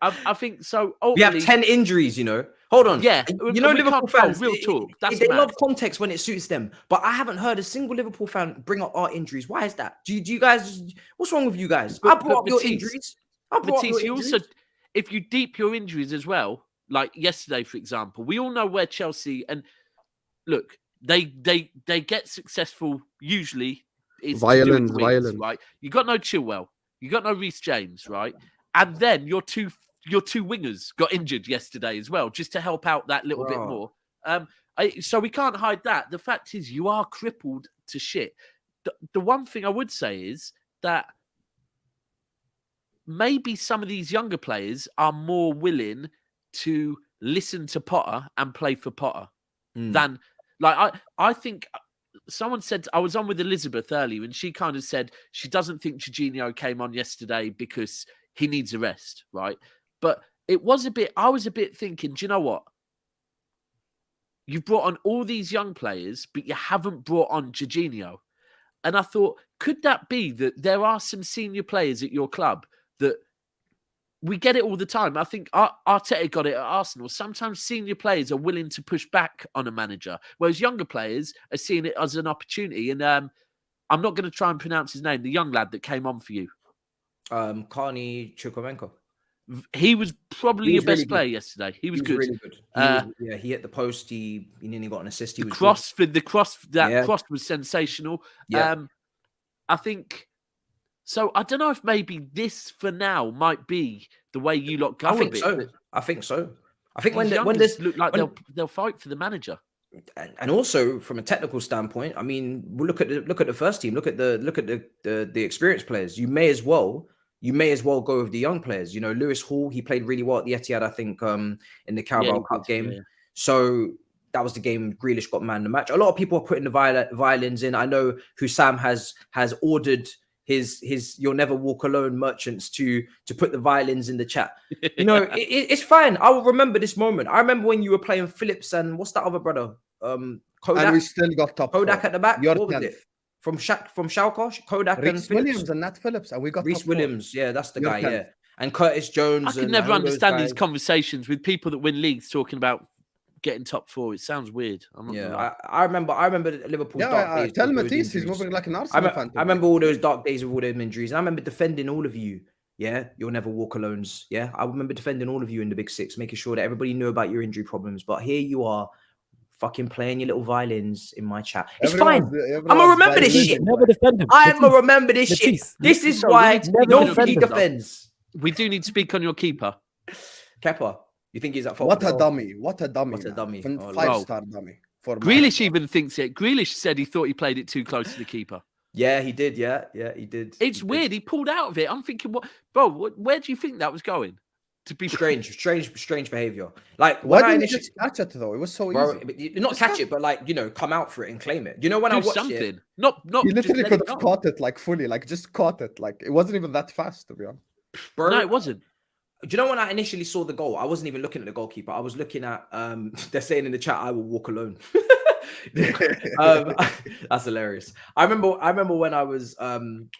I think so. We have 10 injuries, you know. Hold on. Yeah, you know, Liverpool fans, real talk. They love context when it suits them. But I haven't heard a single Liverpool fan bring up our injuries. Why is that? Do you guys? What's wrong with you guys? I brought up your injuries. Matisse, you also, if you deep your injuries as well, like yesterday, for example, we all know where Chelsea and look, they get successful usually. Violence, right? You got no Chilwell, you got no Reece James, right? And then your two wingers got injured yesterday as well, just to help out that little bit more. So we can't hide that. The fact is, you are crippled to shit. The one thing I would say is that maybe some of these younger players are more willing to listen to Potter and play for Potter than, like, I think someone said, I was on with Elizabeth earlier, and she kind of said she doesn't think Jorginho came on yesterday because he needs a rest, right? But I was a bit thinking, do you know what? You've brought on all these young players, but you haven't brought on Jorginho. And I thought, could that be that there are some senior players at your club that we get it all the time? I think Arteta got it at Arsenal. Sometimes senior players are willing to push back on a manager, whereas younger players are seeing it as an opportunity. And I'm not going to try and pronounce his name, the young lad that came on for you. Karni Chukwuemeka. He was probably your best player yesterday. He was good. Really good. He hit the post. He nearly got an assist. The cross was sensational. Yeah. I think so. I don't know if maybe this for now might be the way you lot go. I think so. I think when there's look like they'll fight for the manager. And also from a technical standpoint, I mean, we'll look at the first team. Look at the experienced players. You may as well go with the young players. You know, Lewis Hall, he played really well at the Etihad, I think, in the Carabao Cup game. Yeah. So that was the game Grealish got man of the match. A lot of people are putting the violins in. I know Husam has ordered his You'll Never Walk Alone merchants to put the violins in the chat. You know, it's fine. I will remember this moment. I remember when you were playing Phillips and what's that other brother? Kodak. And we still got top Kodak 4. at the back. What was it? From Schalke, Kodak Reece and Phillips. Williams and Nat Phillips, and we got Reece Williams. Yeah, that's the guy. 10th. Yeah, and Curtis Jones. I can never understand these conversations with people that win leagues talking about getting top 4. It sounds weird. I remember Liverpool's dark days. Tell Matisse he's moving like an Arsenal fan. I remember all those dark days with all them injuries. And I remember defending all of you. Yeah, You'll Never Walk Alones. Yeah, I remember defending all of you in the Big Six, making sure that everybody knew about your injury problems. But here you are, fucking playing your little violins in my chat. It's fine. I'm gonna remember this shit. Never defend him. I'm gonna remember this shit. This is why nobody defends. We do need to speak on your keeper. Kepa. You think he's at fault? What a dummy. What a dummy. 5-star dummy. Grealish even thinks it. Grealish said he thought he played it too close to the keeper. Yeah, he did. Yeah, he did. It's weird. He pulled out of it. I'm thinking, where do you think that was going? To be strange behavior. Like, why didn't you just catch it though? It was so easy. Not catch it, but like, you know, come out for it and claim it. You know, when I watched something. it, not. You literally could have caught it like fully, like just caught it. Like it wasn't even that fast, to be honest. Bro, no, it wasn't. Do you know when I initially saw the goal? I wasn't even looking at the goalkeeper. I was looking at. They're saying in the chat, "I will walk alone." That's hilarious. I remember when I was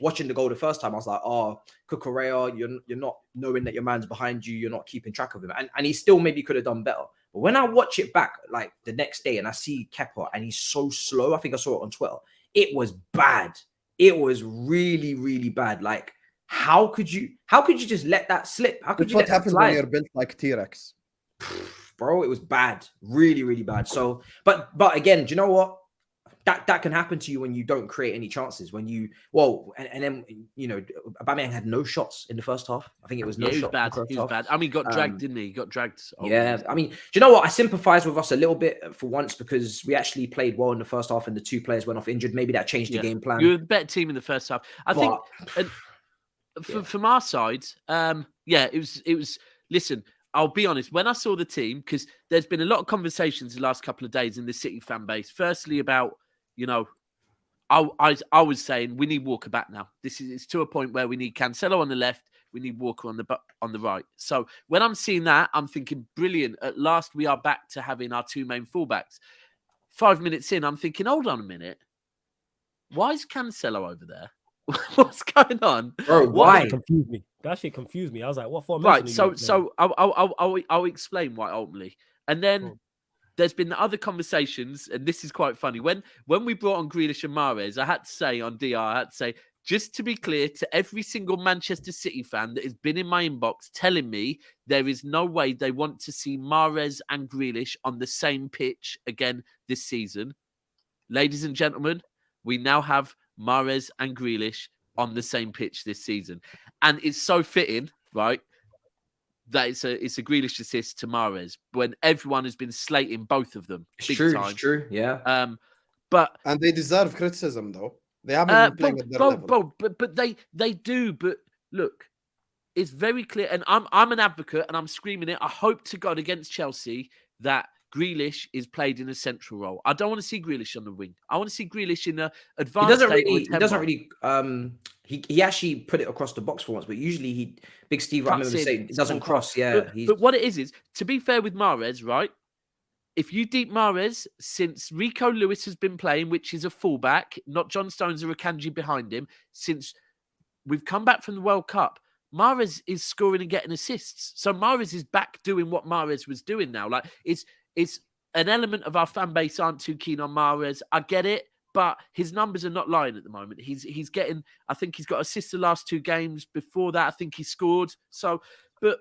watching the goal the first time, I was like, oh, Cucurella, you're not knowing that your man's behind you, you're not keeping track of him. And he still maybe could have done better. But when I watch it back like the next day and I see Kepa and he's so slow, I think I saw it on Twitter. It was bad. It was really, really bad. Like, how could you just let that slip? How could you let that happens slide? when you're built like T-Rex? Bro, it was bad. Really, really bad. So, but again, do you know what? that can happen to you when you don't create any chances. When you and then Aubameyang had no shots in the first half. I think it was no he was shots. bad. He was bad. I mean, he got dragged, didn't he? He got dragged. Yeah, I mean, do you know what? I sympathise with us a little bit for once because we actually played well in the first half, and the 2 players went off injured. Maybe that changed the game plan. You were the better team in the first half. I think from our side, it was. Listen, I'll be honest. When I saw the team, because there's been a lot of conversations the last couple of days in the City fan base. Firstly, about I was saying we need Walker back now. It's to a point where we need Cancelo on the left, we need Walker on the right. So when I'm seeing that, I'm thinking, brilliant. At last, we are back to having our 2 main fullbacks. 5 minutes in, I'm thinking, hold on a minute. Why is Cancelo over there? What's going on? Bro, why? That shit confused me. I was like, what formation? Right. So I'll explain why ultimately, and then. There's been other conversations, and this is quite funny. When we brought on Grealish and Mahrez, I had to say on DR, just to be clear to every single Manchester City fan that has been in my inbox telling me there is no way they want to see Mahrez and Grealish on the same pitch again this season. Ladies and gentlemen, we now have Mahrez and Grealish on the same pitch this season. And it's so fitting, right? That it's a Grealish assist to Mahrez when everyone has been slating both of them. It's true, yeah. And they deserve criticism though. They haven't been playing at their level. But they do. But look, it's very clear, and I'm an advocate, and I'm screaming it. I hope to God against Chelsea that Grealish is played in a central role. I don't want to see Grealish on the wing. I want to see Grealish in a advanced. He actually put it across the box for once, but usually Big Steve, I remember saying it doesn't cross. Yeah, but what it is to be fair with Mahrez, right? If you deep Mahrez since Rico Lewis has been playing, which is a fullback, not John Stones or Akanji behind him, since we've come back from the World Cup, Mahrez is scoring and getting assists. So Mahrez is back doing what Mahrez was doing now. Like it's an element of our fan base aren't too keen on Mahrez. I get it. But his numbers are not lying at the moment. He's getting, I think he's got assists the last 2 games. Before that, I think he scored. So, but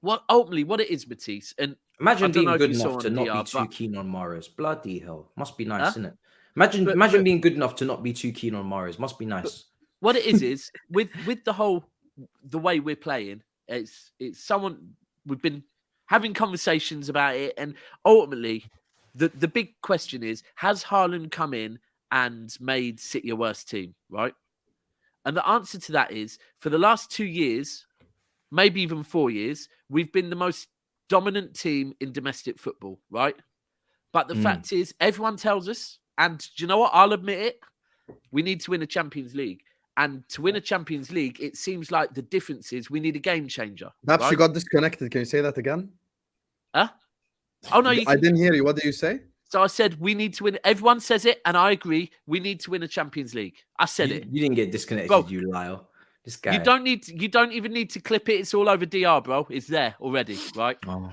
what it is, Matisse, and imagine being good enough to not be too keen on Mahrez. Bloody hell. Must be nice, isn't it? Imagine being good enough to not be too keen on Mahrez. Must be nice. What it is with the way we're playing, it's someone we've been having conversations about it, and ultimately the big question is, has Haaland come in and made City a worse team, right? And the answer to that is, for the last 2 years, maybe even 4 years, we've been the most dominant team in domestic football, right? But the fact is, everyone tells us, and do you know what? I'll admit it, we need to win a Champions League. And to win a Champions League, it seems like the difference is we need a game changer. Perhaps you got disconnected. Can you say that again? Huh? Oh, no, I didn't hear you. What did you say? So I said we need to win. Everyone says it, and I agree. We need to win a Champions League. I said it. You didn't get disconnected, bro. You liar. This guy. You don't even need to clip it. It's all over DR, bro. It's there already, right? Oh.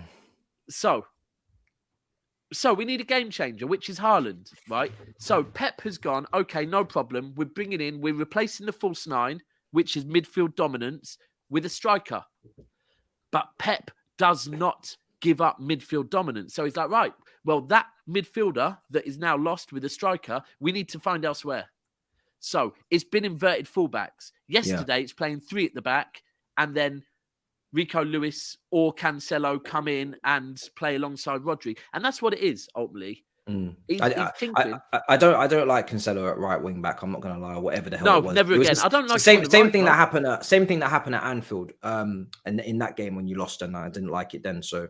So we need a game changer, which is Haaland, right? So Pep has gone, okay, no problem. We're replacing the false 9, which is midfield dominance, with a striker. But Pep does not give up midfield dominance. So he's like, right, well, that midfielder that is now lost with a striker, we need to find elsewhere. So it's been inverted fullbacks. Yesterday, It's playing 3 at the back, and then Rico Lewis or Cancelo come in and play alongside Rodri. And that's what it is, ultimately. I don't like Cancelo at right wing back. I'm not going to lie. Whatever the hell. No, never again. I don't like same thing that happened at Anfield. And in that game when you lost, and I didn't like it then. So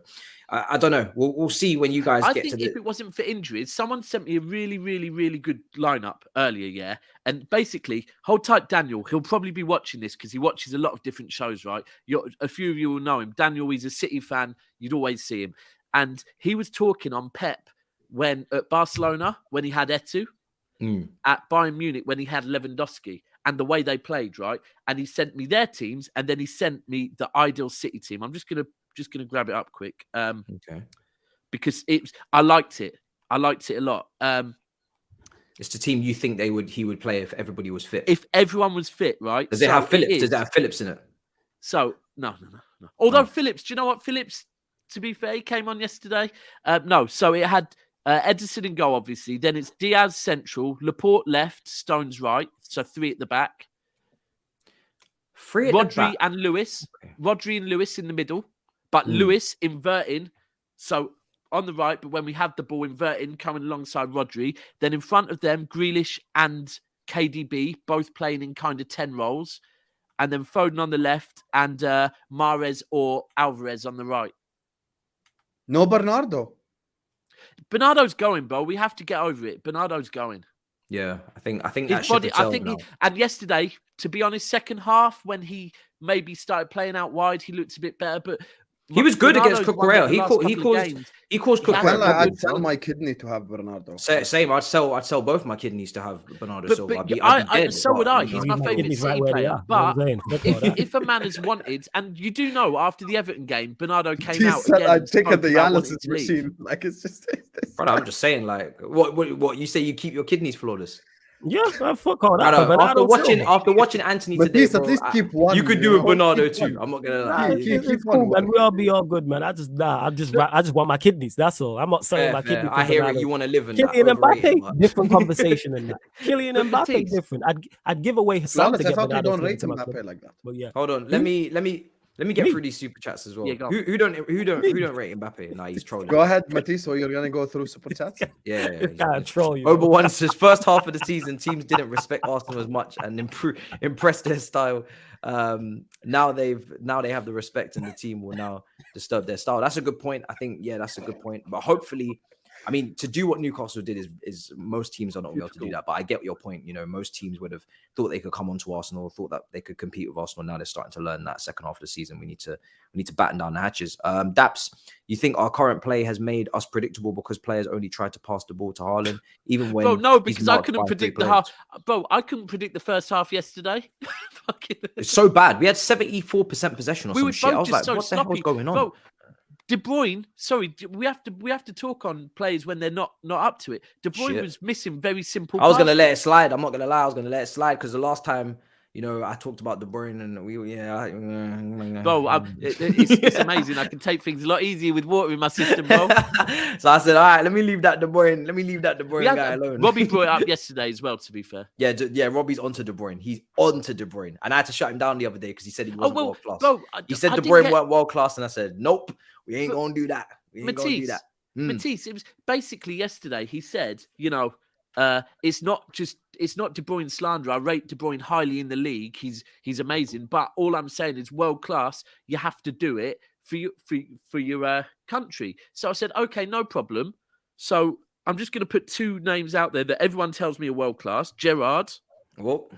I don't know. We'll see when you guys get to. If it wasn't for injuries, someone sent me a really, really, really good lineup earlier. Yeah, and basically, hold tight, Daniel. He'll probably be watching this because he watches a lot of different shows. Right? A few of you will know him. Daniel, he's a City fan. You'd always see him, and he was talking on Pep. When at Barcelona, when he had Etu, at Bayern Munich, when he had Lewandowski, and the way they played, right? And he sent me their teams, and then he sent me the ideal City team. I'm just gonna grab it up quick, okay, because I liked it. I liked it a lot. It's the team you think he would play if everybody was fit. If everyone was fit, right? Does it have Phillips? Does it have Phillips in it? So no. Although Phillips, do you know what Phillips? To be fair, he came on yesterday. No, so it had. Ederson in goal, obviously. Then it's Diaz central, Laporte left, Stones right. So 3 at the back. 3 at the Rodri back. and Lewis. Okay. Rodri and Lewis in the middle. But Lewis inverting. So on the right, but when we have the ball inverting, coming alongside Rodri. Then in front of them, Grealish and KDB, both playing in kind of 10 roles. And then Foden on the left and Mahrez or Alvarez on the right. No Bernardo. Bernardo's going, bro. We have to get over it. Bernardo's going. Yeah, I think His that body. ship I has think. sailed now. And yesterday, to be honest, second half when he maybe started playing out wide, he looked a bit better. But He was good against Bernardo's one of Cucurella. the He last caused couple of games. Cucurella. Well, I'd good, sell bro. my kidney to have Bernardo. Same. I'd sell both my kidneys to have Bernardo But Silva. I'd be dead, so would but, I. you He's know. my favourite Kidneys right City where they player. are. You know what But I'm saying? Fuck all that. if a man has wanted, and you do know after the Everton game, Bernardo came He out said again. I'd and take a spoke about wanting dialysis to leave. machine. Like it's just. Brother, I'm just saying, like, what you say? You keep your kidneys flawless. Yeah, man, fuck all that. Brother, for Bernardo Silva. after watching Anthony But today, at bro, least keep one. you could you do with know? Bernardo Keep too. one. I'm not gonna Nah, lie. it's one, cool, man. man. We all be all good, man. I just want my kidneys. That's all. I'm not selling my Fair. kidneys. I hear it. You want to live in that. Kylian Overrated, Mbappe, but- different conversation than that. Kylian But Mbappe, Matisse- different. I'd give away Husam Flawless, to I get thought you Bernardo don't Silva rate to my club. Mbappe like that. But yeah, Hold on. Let me get Me? through these super chats as well. Yeah, go. Who don't rate Mbappe? Nah, he's trolling. Go ahead, Matisse. So you're gonna go through super chats. Yeah. can't troll you. Oba One says first half of the season, teams didn't respect Arsenal as much and impress their style. Now they have the respect, and the team will now disturb their style. That's a good point. I think that's a good point. But hopefully, I mean, to do what Newcastle did is most teams are not able to do that. But I get your point. You know, most teams would have thought they could come onto Arsenal, thought that they could compete with Arsenal. Now they're starting to learn that second half of the season. We need to batten down the hatches. Daps, you think our current play has made us predictable because players only tried to pass the ball to Haaland, even when? Bro, no, he's because I marked couldn't by 3 predict the players? half. Bro, I couldn't predict the first half yesterday. Fucking. It's so bad. We had 74% possession or We some were shit. I both was just like, so what the hell's sloppy. going on? Bro, De Bruyne, sorry, we have to talk on players when they're not up to it. De Bruyne Shit. was missing very simple. I was gonna passes. let it slide. I'm not gonna lie. I was gonna let it slide because the last time, you know, I talked about De Bruyne and Bro, it's amazing. I can take things a lot easier with water in my system, bro. So I said, all right, let me leave that De Bruyne. Let me leave that De Bruyne guy alone. Robbie brought it up yesterday as well, to be fair. Yeah. Robbie's onto De Bruyne. He's onto De Bruyne, and I had to shut him down the other day because he said he wasn't world class. Bro, He said I De didn't Bruyne get- weren't world class, and I said, nope, we ain't gonna do that. We ain't gonna do that. Matisse, it was basically yesterday. He said, you know, it's not De Bruyne slander. I rate De Bruyne highly in the league. He's amazing. But all I'm saying is world class. You have to do it for your country. So I said, okay, no problem. So I'm just going to put 2 names out there that everyone tells me are world class: Gerrard Well,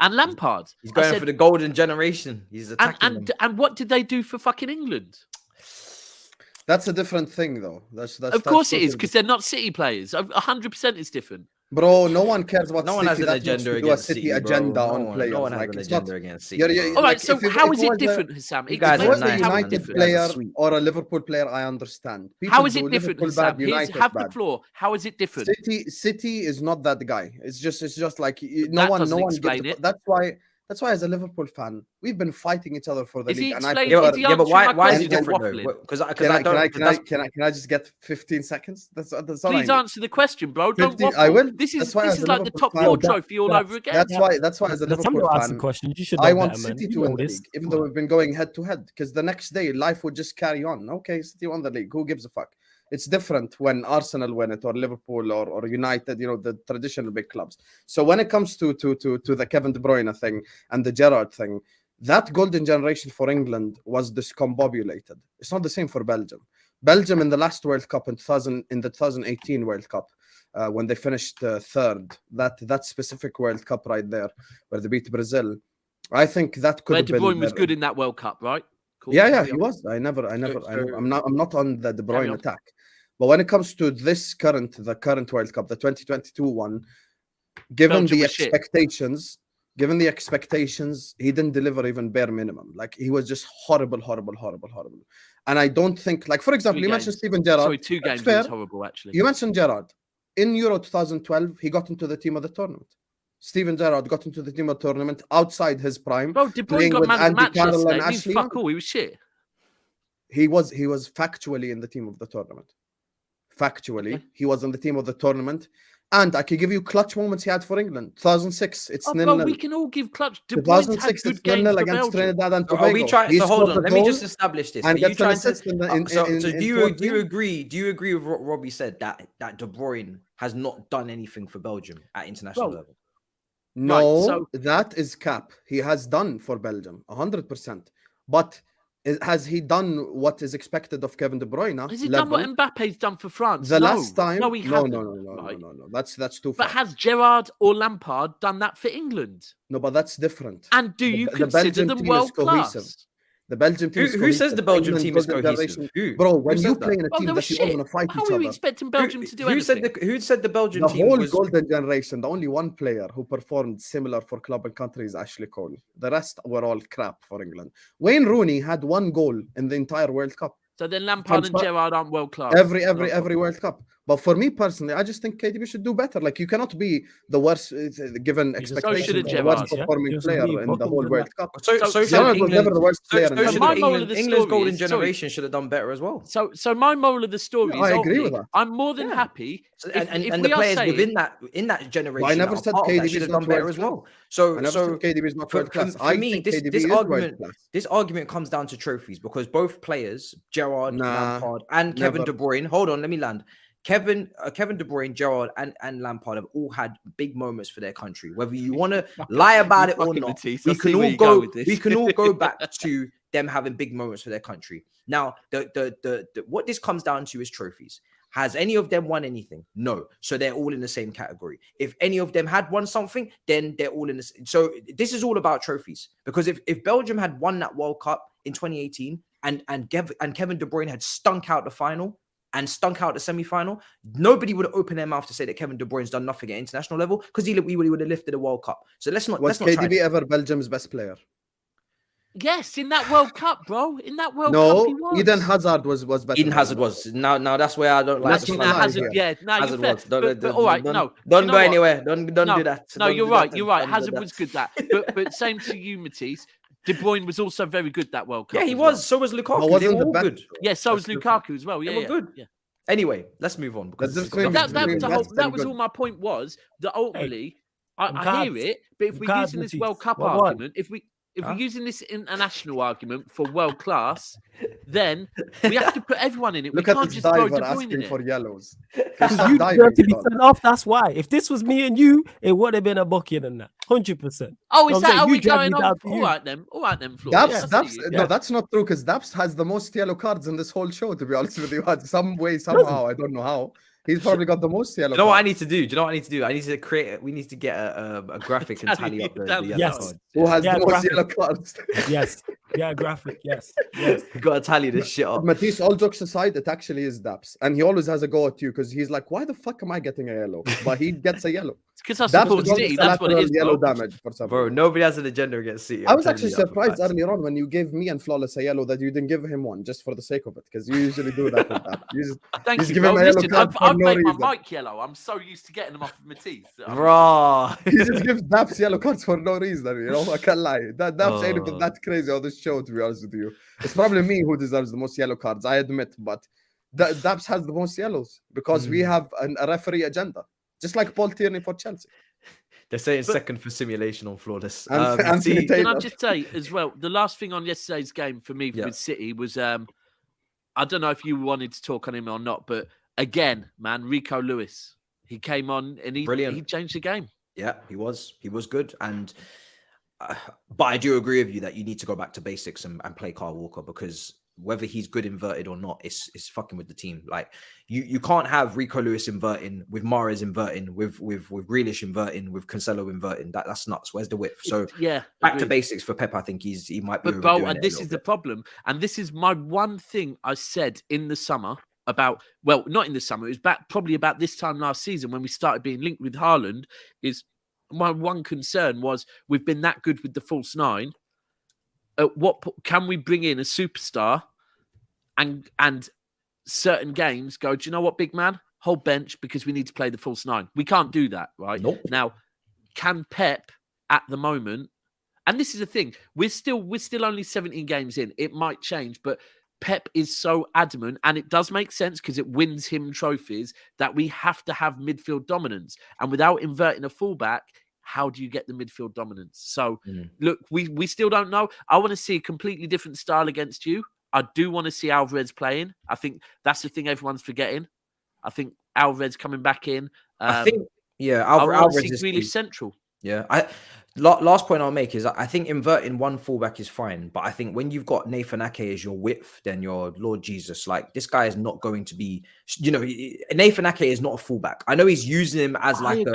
and Lampard. he's going for the golden generation. He's attacking them. And what did they do for fucking England? That's a different thing, though. That's Of course it is, totally because they're not City players. 100% it's different. Bro, no one cares about No City. one has an That means agenda to do a against City City, bro. agenda on No players. one has Like, an it's not. agenda against City. You're- bro. you're- All right, like, so if it- how if is it it was a- different, Husam? You guys If it are was nice, a man. United Different. player Sweet. or a Liverpool player, I understand. How People is it do different, Liverpool bad, Husam? Here's United have the bad. floor. How is it different? City is not that guy. It's just like no That one doesn't gives explain a- it. That's why as a Liverpool fan, we've been fighting each other for the Is he league. And I explaining- prefer- is he Yeah, but answering my why is it question or different waffling? though? Because I Can I just get 15 seconds? That's all I Please need. answer the question, bro. Don't 15 waffle. I will. This That's is why this as is a like the Liverpool top fan- 4 That- trophy all that's- over again. That's why as a Let's Liverpool ask the fan, question. You should I know want better, man. City You to know win the this. league, even though we've been going head to head. Because the next day, life would just carry on. Okay, City won the league. Who gives a fuck? It's different when Arsenal win it, or Liverpool, or United. You know, the traditional big clubs. So when it comes to the Kevin De Bruyne thing and the Gerrard thing, that golden generation for England was discombobulated. It's not the same for Belgium. Belgium in the last World Cup in the 2018 World Cup, when they finished third, that specific World Cup right there, where they beat Brazil, I think that could Where have De been Bruyne was their- good in that World Cup, right? Cool. Yeah, he was. I'm not on the De Carry Bruyne on. attack. But when it comes to the current World Cup, the 2022 one, given Belgium the was shit. expectations, he didn't deliver even bare minimum. Like, he was just horrible. And I don't think, like, for example, 3 you mentioned games. Steven Gerrard. Sorry, 2 That's games fair. was horrible, actually. You mentioned Gerrard. In Euro 2012, he got into the team of the tournament. Steven Gerrard got into the team of the tournament outside his prime. Bro, De Bruyne playing got with man of the Andy match Carroll yesterday. and It means Ashley fuck Young. all. He was shit. He was factually in the team of the tournament. Factually, Okay. he was on the team of the tournament. And I could give you clutch moments he had for England. 2006, it's Oh, 0-0. bro, we can all give clutch. De Bruyne's had 2006, good it's games 0-0 for against Belgium. Trinidad and Are Tobago. we trying? He So hold scored on. the Let me goal just establish this. and Are you gets an trying to? assist in the So in do you 14? agree? Do you agree with what Robbie said that De Bruyne has not done anything for Belgium at international Bro, level? No, so- that is cap. He has done for Belgium 100%. But has he done what is expected of Kevin De Bruyne? Has he done what Mbappe's done for France? The no. last time? No, he No, hasn't. no, no, no, right? no, no, no. That's too far. But has Gerrard or Lampard done that for England? No, but that's different. And do you The consider Belgium them team is world cohesive. class? The Belgium team is Who cohesive. says the Belgium England team is golden cohesive? generation- Who? Bro, Who when you says play that? in a Well, team they were that you all shit. want to fight How each are we other. expecting Belgium to do Who said anything? who said the Belgium The team whole was? golden generation, the only one player who performed similar for club and country is Ashley Cole. The rest were all crap for England. Wayne Rooney had one goal in the entire World Cup. So then Lampard and Gerrard aren't world class. Every World Cup. But for me personally, I just think KDB should do better. Like, you cannot be the worst, given He's a expectations, the Gerrard, worst yeah? performing Just player be in the fucking whole good World at- Cup. So So should Gerrard was England. never the worst player in So the should my world. moral of the England's story golden is- sorry. generation should have done better as well. So my moral of the story Yeah, is I agree ultimately, with that. I'm more than Yeah. happy. And if the we are players saying- within that generation never that said are part of that KDB should is have done not better world as class. well. So I never said KDB is not world class. for I me, think this KDB is world class. this argument comes down to trophies because both players, Gerrard, Nah, Lampard, and Kevin never. De Bruyne. Hold on, let me land. Kevin De Bruyne, Gerrard, and Lampard have all had big moments for their country. Whether you want to lie about it or fucking not, Matisse, we I see can where all you go go. with this. We can all go back to them having big moments for their country. Now, the what this comes down to is trophies. Has any of them won anything? No. So they're all in the same category. If any of them had won something, then they're all in the same. So this is all about trophies. Because if Belgium had won that World Cup in 2018 and Kevin De Bruyne had stunk out the final and stunk out the semi-final, nobody would open their mouth to say that Kevin De Bruyne's done nothing at international level because he would have lifted the World Cup. So let's not. Was Let's not try KDB ever Belgium's best player? Yes, in that World Cup, bro. In that World Cup, No, he was. Eden Hazard was better. Eden than Hazard him. was. Now that's where I don't like Let's the not Now lie slang. Hazard, here. yeah, no, you're Hazard fair. was. But all right, no, Don't you know go what? anywhere. Don't No, do that. No, Don't you're do right. that. You're right. Don't do Hazard that. was good that, but same to you, Matisse. De Bruyne was also very good that World Cup. Yeah, he as was. well. So was Lukaku. But They wasn't were the all best. good. Yeah, so was That's different. Lukaku as well. They Yeah, were yeah, good. yeah. Anyway, let's move on because That's this has got different. nothing to do between with- best That and was good. all my point was that ultimately, I cards. hear it, but if Some we're cards, using this Matisse. World Cup What one? argument, if we're using this international argument for world class, then we have to put everyone in it. Look we at can't this just throw diver De Bruyne in asking it. for yellows. Because Stop you diving, deserve to be son. sent off. That's why. If this was me and you, it would have been a bucket in that. 100%. Oh, is I'm that saying how you we dragged going me on? down to All you. right then. All right then, Flo. Daps, Yeah, I see Daps, you. no, that's not true because Daps has the most yellow cards in this whole show, to be honest with you. Some way, somehow, I don't know how. He's probably got the most yellow Do you know what I cards. need to do? Do you know what I need to do? I need to create. We need to get a graphic and tally up the Tally. yellow Yes. cards. Who has Yeah, the most graphic. yellow cards? Yes. Yeah, graphic. Yes. Yes. We got to tally this shit up. Matisse, all jokes aside, it actually is Daps. And he always has a go at you because he's like, why the fuck am I getting a yellow? But he gets a yellow. Because I Daps support is always City. That's what it collateral is, yellow bro. damage for some Bro, reason. nobody has an agenda against City. I I'm was telling actually you that for surprised facts. earlier on when you gave me and Flawless a yellow that you didn't give him one just for the sake of it because you usually do that with that. You just, Thank Just you, give bro. him a yellow Listen, card for I've no made reason. my mic yellow. I'm so used to getting them off of Matisse. Bro. he just gives Daps yellow cards for no reason, you know? I can't lie. Daps ain't even Oh. that crazy on this show, to be honest with you. It's probably me who deserves the most yellow cards, I admit, but Daps has the most yellows because we have a referee agenda, just like Paul Tierney for Chelsea. They're saying second for simulation on Flawless. And Anthony see, Taylor. Can I just say as well, the last thing on yesterday's game for me Yeah. with City was I don't know if you wanted to talk on him or not, but again, man, Rico Lewis. He came on and he Brilliant. changed the game. Yeah, he was good, and but I do agree with you that you need to go back to basics and play Kyle Walker because whether he's good inverted or not, it's fucking with the team. Like you can't have Rico Lewis inverting with Mahrez inverting with Grealish inverting with Cancelo inverting. That's nuts. Where's the width? So Yeah, back to agreed. basics for Pep. I think he might be. But bro, overdoing and it a this little is the bit. problem, and this is my one thing I said in the summer about, well, not in the summer, it was back probably about this time last season when we started being linked with Haaland, is my one concern was we've been that good with the false nine. At what can we bring in a superstar and certain games go, do you know what, big man? Hold bench because we need to play the false nine. We can't do that, right? Nope. Now, can Pep at the moment, and this is the thing, we're still only 17 games in. It might change, but Pep is so adamant, and it does make sense because it wins him trophies, that we have to have midfield dominance. And without inverting a fullback, how do you get the midfield dominance? So, look, we still don't know. I want to see a completely different style against you. I do want to see Alvarez playing. I think that's the thing everyone's forgetting. I think Alvarez coming back in. I think, yeah, Alvarez is really central. Yeah, last point I'll make is I think inverting one fullback is fine, but I think when you've got Nathan Ake as your width, then your Lord Jesus, like this guy is not going to be, Nathan Ake is not a fullback. I know he's using him as like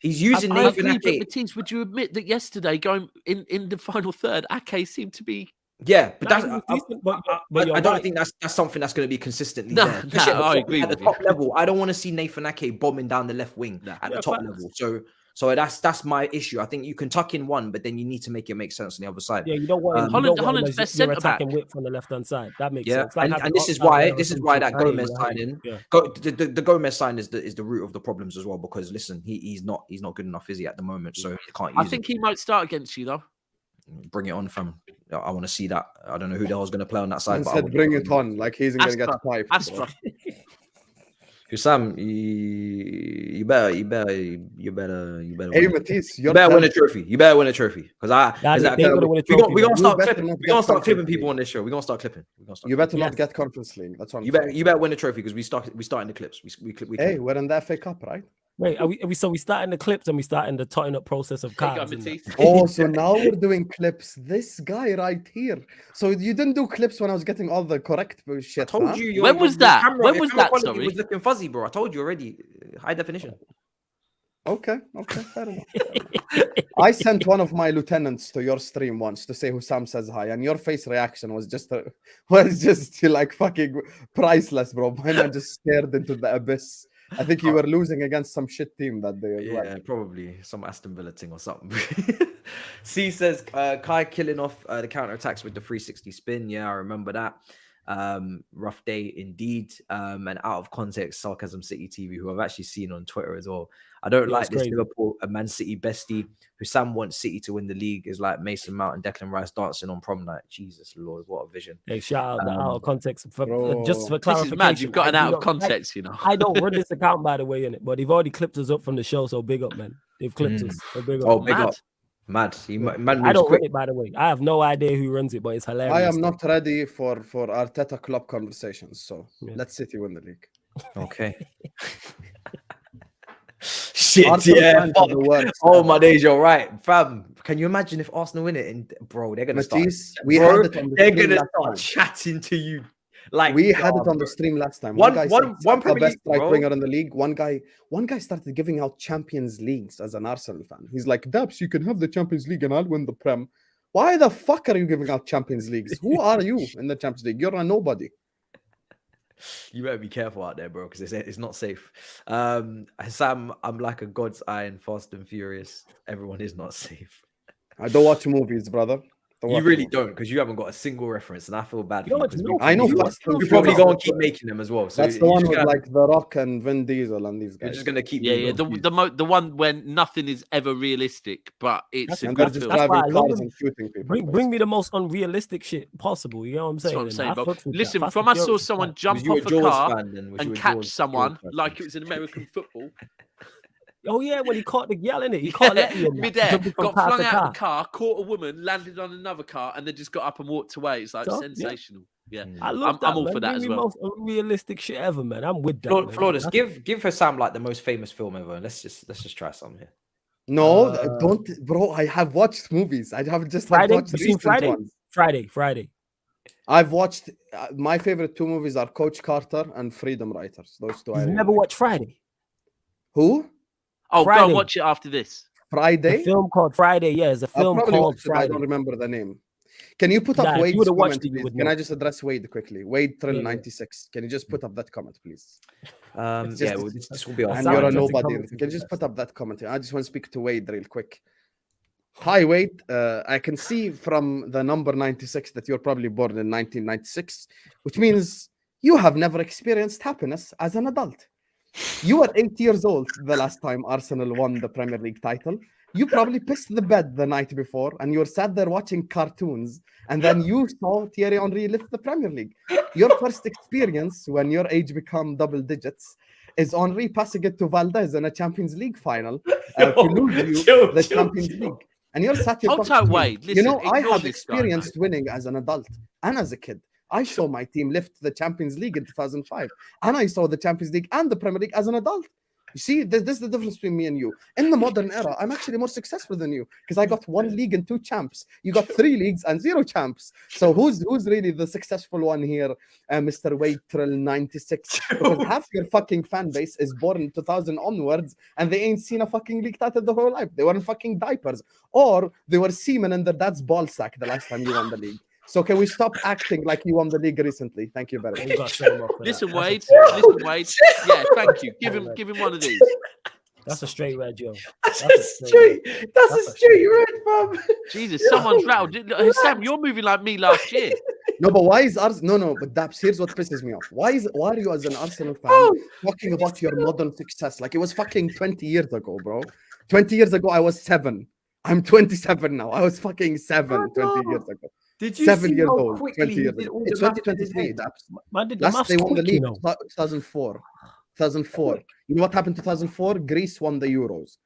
he's using Nathan Ake. But Matisse, would you admit that yesterday going in the final third, Ake seemed to be? Yeah, but that's I don't think that's something that's going to be consistently there. I agree at the top level. I don't want to see Nathan Ake bombing down the left wing at the top level. So that's my issue. I think you can tuck in one, but then you need to make it make sense on the other side. Yeah, you don't want Holland's best centre back width on the left hand side. That makes sense. And this is why that Gomez signing, the Gomez sign is the root of the problems as well. Because listen, he's not good enough, is he, at the moment? So he can't. I think he might start against you though. Bring it on, fam. I want to see that. I don't know who the hell's going to play on that side. He said, "Bring it on," like he's going to get piped. Husam, you better. Hey, Matisse, you better win a trophy. You better win a trophy because we're gonna start clipping. We're gonna start clipping people on this show. We're gonna start clipping. You better not get Conference League. That's what you better win a trophy because we starting the clips. We clip. Hey, we're in the FA Cup, right? Wait, are we starting the clips and we starting the totting up process of cards? Oh, so now we're doing clips. This guy right here. So you didn't do clips when I was getting all the correct shit. I told you. When was that? When was that? Sorry, it was looking fuzzy, bro. I told you already. High definition. Okay, fair enough. I sent one of my lieutenants to your stream once to say Husam says hi, and your face reaction was just like fucking priceless, bro. My man just stared into the abyss. I think you were losing against some shit team that day as well. Yeah, probably some Aston Villa thing or something. C says Kai killing off the counter attacks with the 360 spin. Yeah, I remember that. Rough day indeed. And out of context, Sarcasm City TV, who I've actually seen on Twitter as well. I don't like this Liverpool and Man City bestie. Husam wants City to win the league is like Mason Mount and Declan Rice dancing on prom night. Jesus Lord, what a vision. Hey, shout out the out of context just for clarification. This is mad. You've got an out of context, I don't run this account, by the way, in it, but they've already clipped us up from the show, so big up, man. They've clipped us. So big up. Oh, big up. Mad. I don't run it, by the way. I have no idea who runs it, but it's hilarious. I am not ready for Arteta club conversations, so let's City win the league. Okay. Shit, yeah. Oh my days, you're right, fam. Can you imagine if Arsenal win it? And bro, they're gonna Matisse, start. We had it on the they're gonna start chatting to you. Like we had it on the stream last time. One best right winger in the league. One guy started giving out Champions Leagues as an Arsenal fan. He's like, Daps, you can have the Champions League and I'll win the Prem. Why the fuck are you giving out Champions Leagues? Who are you in the Champions League? You're a nobody. You better be careful out there, bro, because it's not safe. Sam, I'm like a God's eye in Fast and Furious. Everyone is not safe. I don't watch movies, brother. You really don't, because you haven't got a single reference, and I feel bad for you. I know. You probably go and keep making them as well. So that's the one with like The Rock and Vin Diesel and these guys. You're just gonna keep. Yeah. The one when nothing is ever realistic, but it's a good film. Driving cars and shooting people. Bring me the most unrealistic shit possible. You know what I'm saying? That's what I'm saying, bro. Listen, from I saw someone jump off a car and catch someone like it was an American football. Oh yeah, when he caught the yell in it, he caught that midair, got flung out of the car, caught a woman, landed on another car, and then just got up and walked away. It's like sensational. Yeah, I'm all for that as well. Most unrealistic shit ever, man. I'm with that. Flawless, give Husam like the most famous film ever. Let's just try something here. No, don't, bro. I have watched movies. I have just watched recent ones. Friday. I've watched my favorite two movies are Coach Carter and Freedom Writers. Those two. You've never watched Friday? Who? Oh, Friday. Go and watch it after this. Friday? A film called Friday. Yeah, it's a film called Friday. I don't remember the name. Can you put up Wade's comment, please? Can I just address Wade quickly? Wade Trill 96. Can you just put up that comment, please? This will be awesome. And you're a nobody. Can you just put up that comment? I just want to speak to Wade real quick. Hi, Wade. I can see from the number 96 that you're probably born in 1996, which means you have never experienced happiness as an adult. You were 8 years old the last time Arsenal won the Premier League title. You probably pissed the bed the night before, and you were sat there watching cartoons, and then you saw Thierry Henry lift the Premier League. Your first experience when your age become double digits is Henry passing it to Valdez in a Champions League final to lose you the Champions League. And you're sat here. Hold tight, Wade. You know, Listen, I ignore have this guy, experienced winning as an adult and as a kid. I saw my team lift the Champions League in 2005, and I saw the Champions League and the Premier League as an adult. You see, this is the difference between me and you. In the modern era, I'm actually more successful than you because I got 1 league and 2 champs. You got 3 leagues and 0 champs. So who's really the successful one here, Mr. Wade Trill 96? Because half your fucking fan base is born in 2000 onwards, and they ain't seen a fucking league title the whole life. They were in fucking diapers, or they were semen in their dad's ball sack the last time you won the league. So can we stop acting like you won the league recently? Thank you very much. Listen, Wade. Listen, Wade. Yeah, thank you. Give him one of these. That's a straight red, Joe. That's a straight red, fam. Jesus, someone's rattled. Sam, you're moving like me last year. No, but why is Arsenal? No, but Daps, here's what pisses me off. Why are you as an Arsenal fan talking about your modern success like it was fucking 20 years ago, bro? 20 years ago, I was 7. I'm 27 now. I was fucking 7 20 years ago. Did you 7 see years how old, quickly 20 years he did ago. all It's the math in his 2023, head? Daps. Man did the Last maths they won the quick, league, you know. 2004. 2004. You know what happened 2004? Greece won the Euros.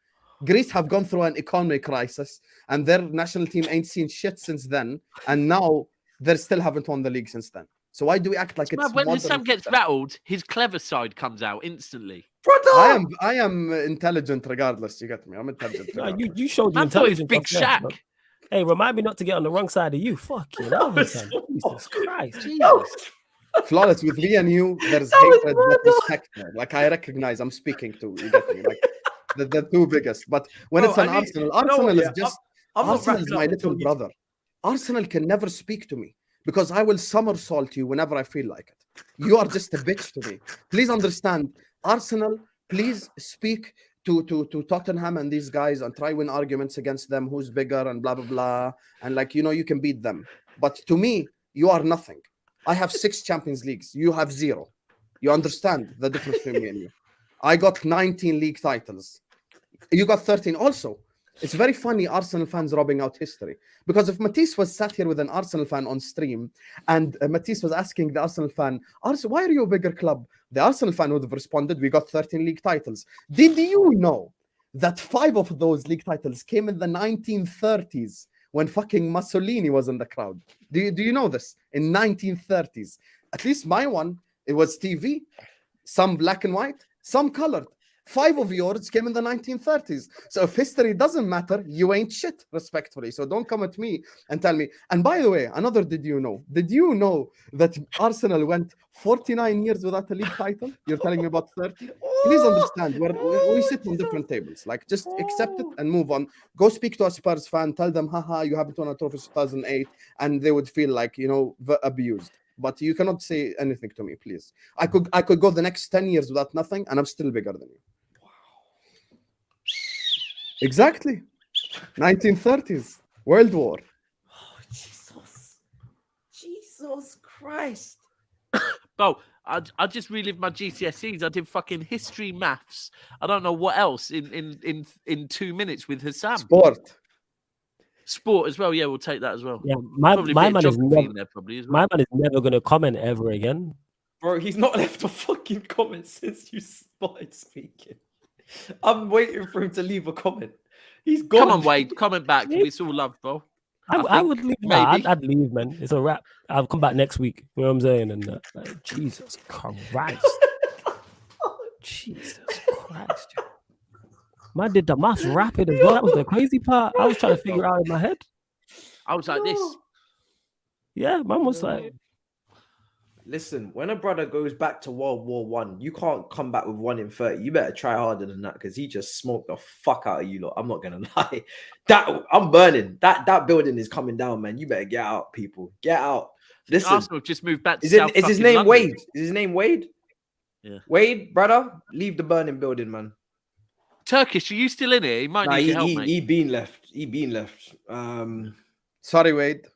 Greece have gone through an economic crisis, and their national team ain't seen shit since then. And now they still haven't won the league since then. So why do we act like it's Man, when modern Sam gets success? rattled, his clever side comes out instantly. Brother! I am intelligent regardless. You get me? I'm intelligent. No, regardless. you showed your Man thought it was intelligence. Big up there, Shaq. bro. Hey, remind me not to get on the wrong side of you. Fuck you. That was Jesus Christ. Jesus. Flawless with me and you. There's That was hatred, but respect there. Like I recognize I'm speaking to. You get me? Like the 2 biggest. But when Bro, it's an I need- Arsenal, you know what, Arsenal is yeah, just I'm not Arsenal is wrapping my up until little you- brother. Arsenal can never speak to me because I will somersault you whenever I feel like it. You are just a bitch to me. Please understand, Arsenal. Please speak to Tottenham and these guys and try win arguments against them. Who's bigger and blah blah blah. And like you can beat them. But to me, you are nothing. I have 6 Champions Leagues. You have 0. You understand the difference between me and you. I got 19 league titles. You got 13 also. It's very funny Arsenal fans robbing out history. Because if Matisse was sat here with an Arsenal fan on stream and Matisse was asking the Arsenal fan, why are you a bigger club? The Arsenal fan would have responded, we got 13 league titles. Did you know that 5 of those league titles came in the 1930s when fucking Mussolini was in the crowd? Do you know this? In 1930s. At least my one, it was TV. Some black and white, some colored. 5 of yours came in the 1930s. So if history doesn't matter, you ain't shit, respectfully. So don't come at me and tell me. And by the way, another did you know that Arsenal went 49 years without a league title? You're telling me about 30? Please understand, we sit on different tables. Like, just accept it and move on. Go speak to a Spurs fan, tell them, haha, you haven't won a trophy since 2008, and they would feel like, abused. But you cannot say anything to me, please. I could go the next 10 years without nothing, and I'm still bigger than you. Exactly. 1930s. World War. Oh, Jesus Christ. Bro, I just relived my GCSEs. I did fucking history, maths. I don't know what else in 2 minutes with Husam. Sport as well. Yeah, we'll take that as well. Yeah, my man is never, there probably as well. my man is never going to comment ever again. Bro, he's not left a fucking comment since you started speaking. I'm waiting for him to leave a comment. He's gone. Come on, Wade. Comment back. It's all love, bro. I would leave. maybe. I'd leave, man. It's a wrap. I'll come back next week. You know what I'm saying? And like, Jesus Christ. Jesus Christ. Man did the maths rapid as well. That was the crazy part. I was trying to figure it out in my head. I was like this. Yeah, man was like, Listen, when a brother goes back to World War One, you can't come back with 1 in 30. You better try harder than that because he just smoked the fuck out of you lot. I'm not gonna lie. That I'm burning. That building is coming down, man. You better get out, people. Get out. Listen, Arsenal just moved back to is South his fucking name London. Wade? Is his name Wade? Yeah. Wade, brother, leave the burning building, man. Turkish, are you still in here? He might Nah, need your help, mate. he been left. He been left. Sorry, Wade.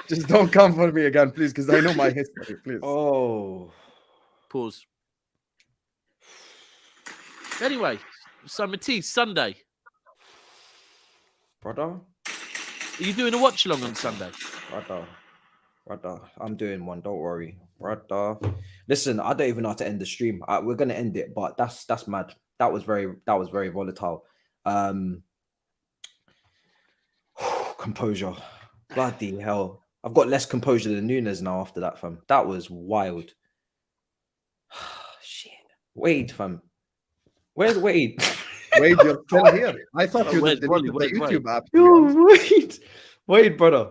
Just don't come for me again, please, because I know my history, please. Oh, Pause. Anyway, so Matisse, Sunday. Brother, Are you doing a watch along on Sunday? brother, I'm doing one. Don't worry, brother. Listen, I don't even know how to end the stream. We're gonna end it, but that's mad. That was very volatile. Composure, bloody hell. I've got less composure than Nunez now after that, fam. That was wild. Shit, Wade, fam. Where's Wade? Wade, you're still here. I thought you Where's deleted Wally? the Where's YouTube app. to be honest. Wade, brother.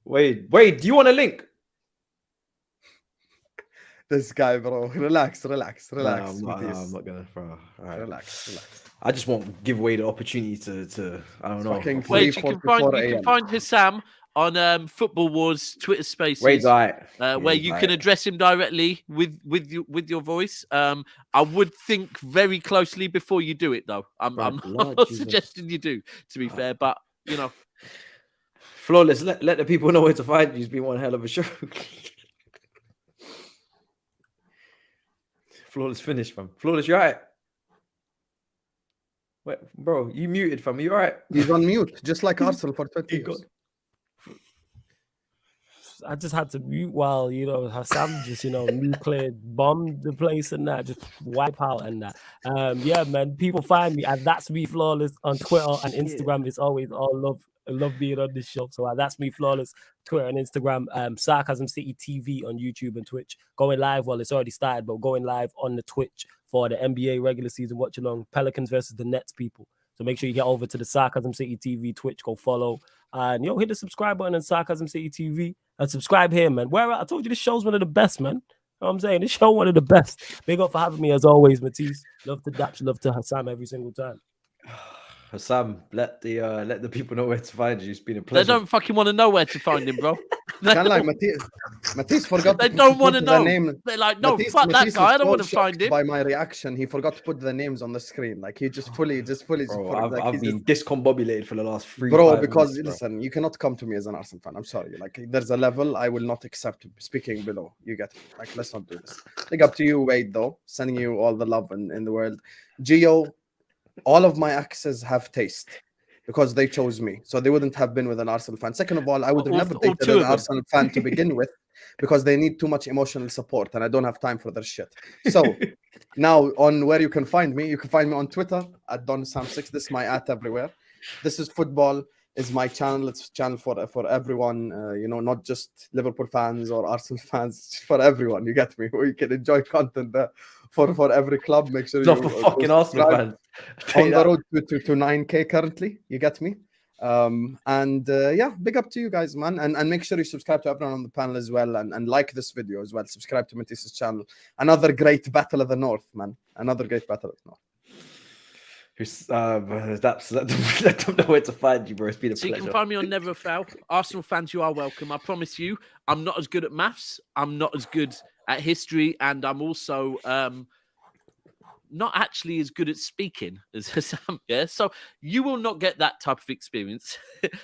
Wade, do you want a link? This guy, bro. Relax. No, I'm Matisse. not gonna, bro. All right. Relax. I just won't give Wade the opportunity to I don't know. Fucking Wait, you 3:44 can AM. find Husam on Football Wars Twitter Spaces. Wade's all right. Where you can address him directly with your voice. I would think very closely before you do it, though. I'm Lord not Jesus. suggesting you do, to be fair, but you know, Flawless, let the people know where to find you. It's been one hell of a show. Flawless finished, fam. Flawless, you all right? Wait, bro, you muted, fam. You all right? He's on mute, just like Arsenal for 20 years. I just had to mute while, Husam just, nuclear bombed the place and that, just wipe out and that. Yeah, man, people find me at That's Me Flawless on Twitter and Instagram. It's always all love. I love being on this show. So That's Me Flawless, Twitter and Instagram. Sarcasm City TV on YouTube and Twitch. Going live, well, it's already started, but going live on the Twitch for the NBA regular season watch along. Pelicans versus the Nets, people. So make sure you get over to the Sarcasm City TV Twitch, go follow. And hit the subscribe button on Sarcasm City TV and subscribe here, man. I told you this show's one of the best, man. You know what I'm saying? This show one of the best. Big up for having me as always, Matisse. Love to Daps, love to Husam every single time. Husam, let the people know where to find you. It's been a pleasure. they don't fucking want to know where to find him, bro. Can't lie, Matisse forgot. They to don't put want to the know. name. They're like, no, Matisse fuck that is guy. I don't so want to find shocked him. By my reaction, he forgot to put the names on the screen. Like he just fully. Bro, I've been discombobulated for the last 3 Bro, because minutes, listen, you cannot come to me as an Arsenal fan. I'm sorry. Like there's a level I will not accept speaking below. You get me? Like let's not do this. Big up to you, Wade, though. Sending you all the love in the world. Gio, all of my exes have taste. Because they chose me, so they wouldn't have been with an Arsenal fan. Second of all, I would have never dated an Arsenal fan to begin with, because they need too much emotional support, and I don't have time for their shit. So now, on where you can find me on Twitter at DonSam6. This is my @ everywhere. This is football. Is my channel. It's a channel for everyone. Not just Liverpool fans or Arsenal fans. It's for everyone. You get me? You can enjoy content for every club. Make sure not for fucking Arsenal fans. On the road to 9K currently, you get me? Big up to you guys, man. And make sure you subscribe to everyone on the panel as well, and like this video as well. Subscribe to Matisse's channel. Another great Battle of the North, man. Another great Battle of the North. Let them know where to find you, bro. It's been a pleasure. You can find me on Never a Foul. Arsenal fans, you are welcome. I promise you, I'm not as good at maths. I'm not as good at history, and I'm also not actually as good at speaking as Husam. Yeah, so you will not get that type of experience.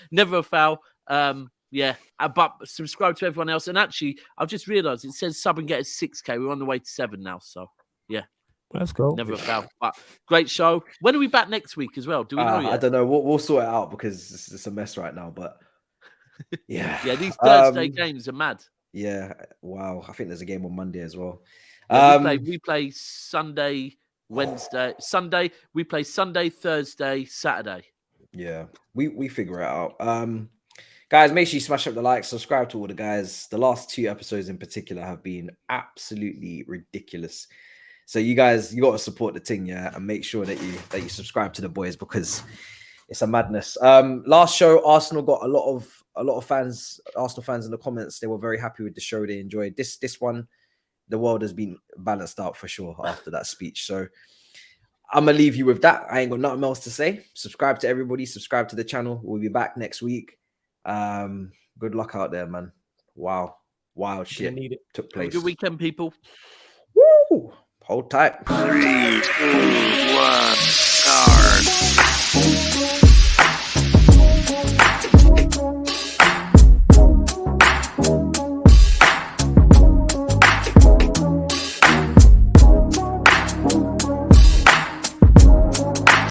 Never a Foul. But subscribe to everyone else. And actually, I've just realised it says sub and get us 6K. We're on the way to 7 now. So yeah. Let's go. Never a foul. But great show. When are we back next week as well? Do we know yet? I don't know. We'll sort it out because it's a mess right now. But yeah, these Thursday games are mad. Yeah, wow. I think there's a game on Monday as well. We play Sunday, Wednesday, Sunday. We play Sunday, Thursday, Saturday. Yeah, we figure it out. Guys, make sure you smash up the like, subscribe to all the guys. The last 2 episodes in particular have been absolutely ridiculous. So you guys, you got to support the thing, yeah, and make sure that you subscribe to the boys because it's a madness. Last show, Arsenal got a lot of fans, Arsenal fans in the comments. They were very happy with the show. They enjoyed this one. The world has been balanced out for sure after that speech. So I'm gonna leave you with that. I ain't got nothing else to say. Subscribe to everybody. Subscribe to the channel. We'll be back next week. Good luck out there, man. Wow, wild shit took place. Good weekend, people. Woo! Hold tight. 3, 2, 1.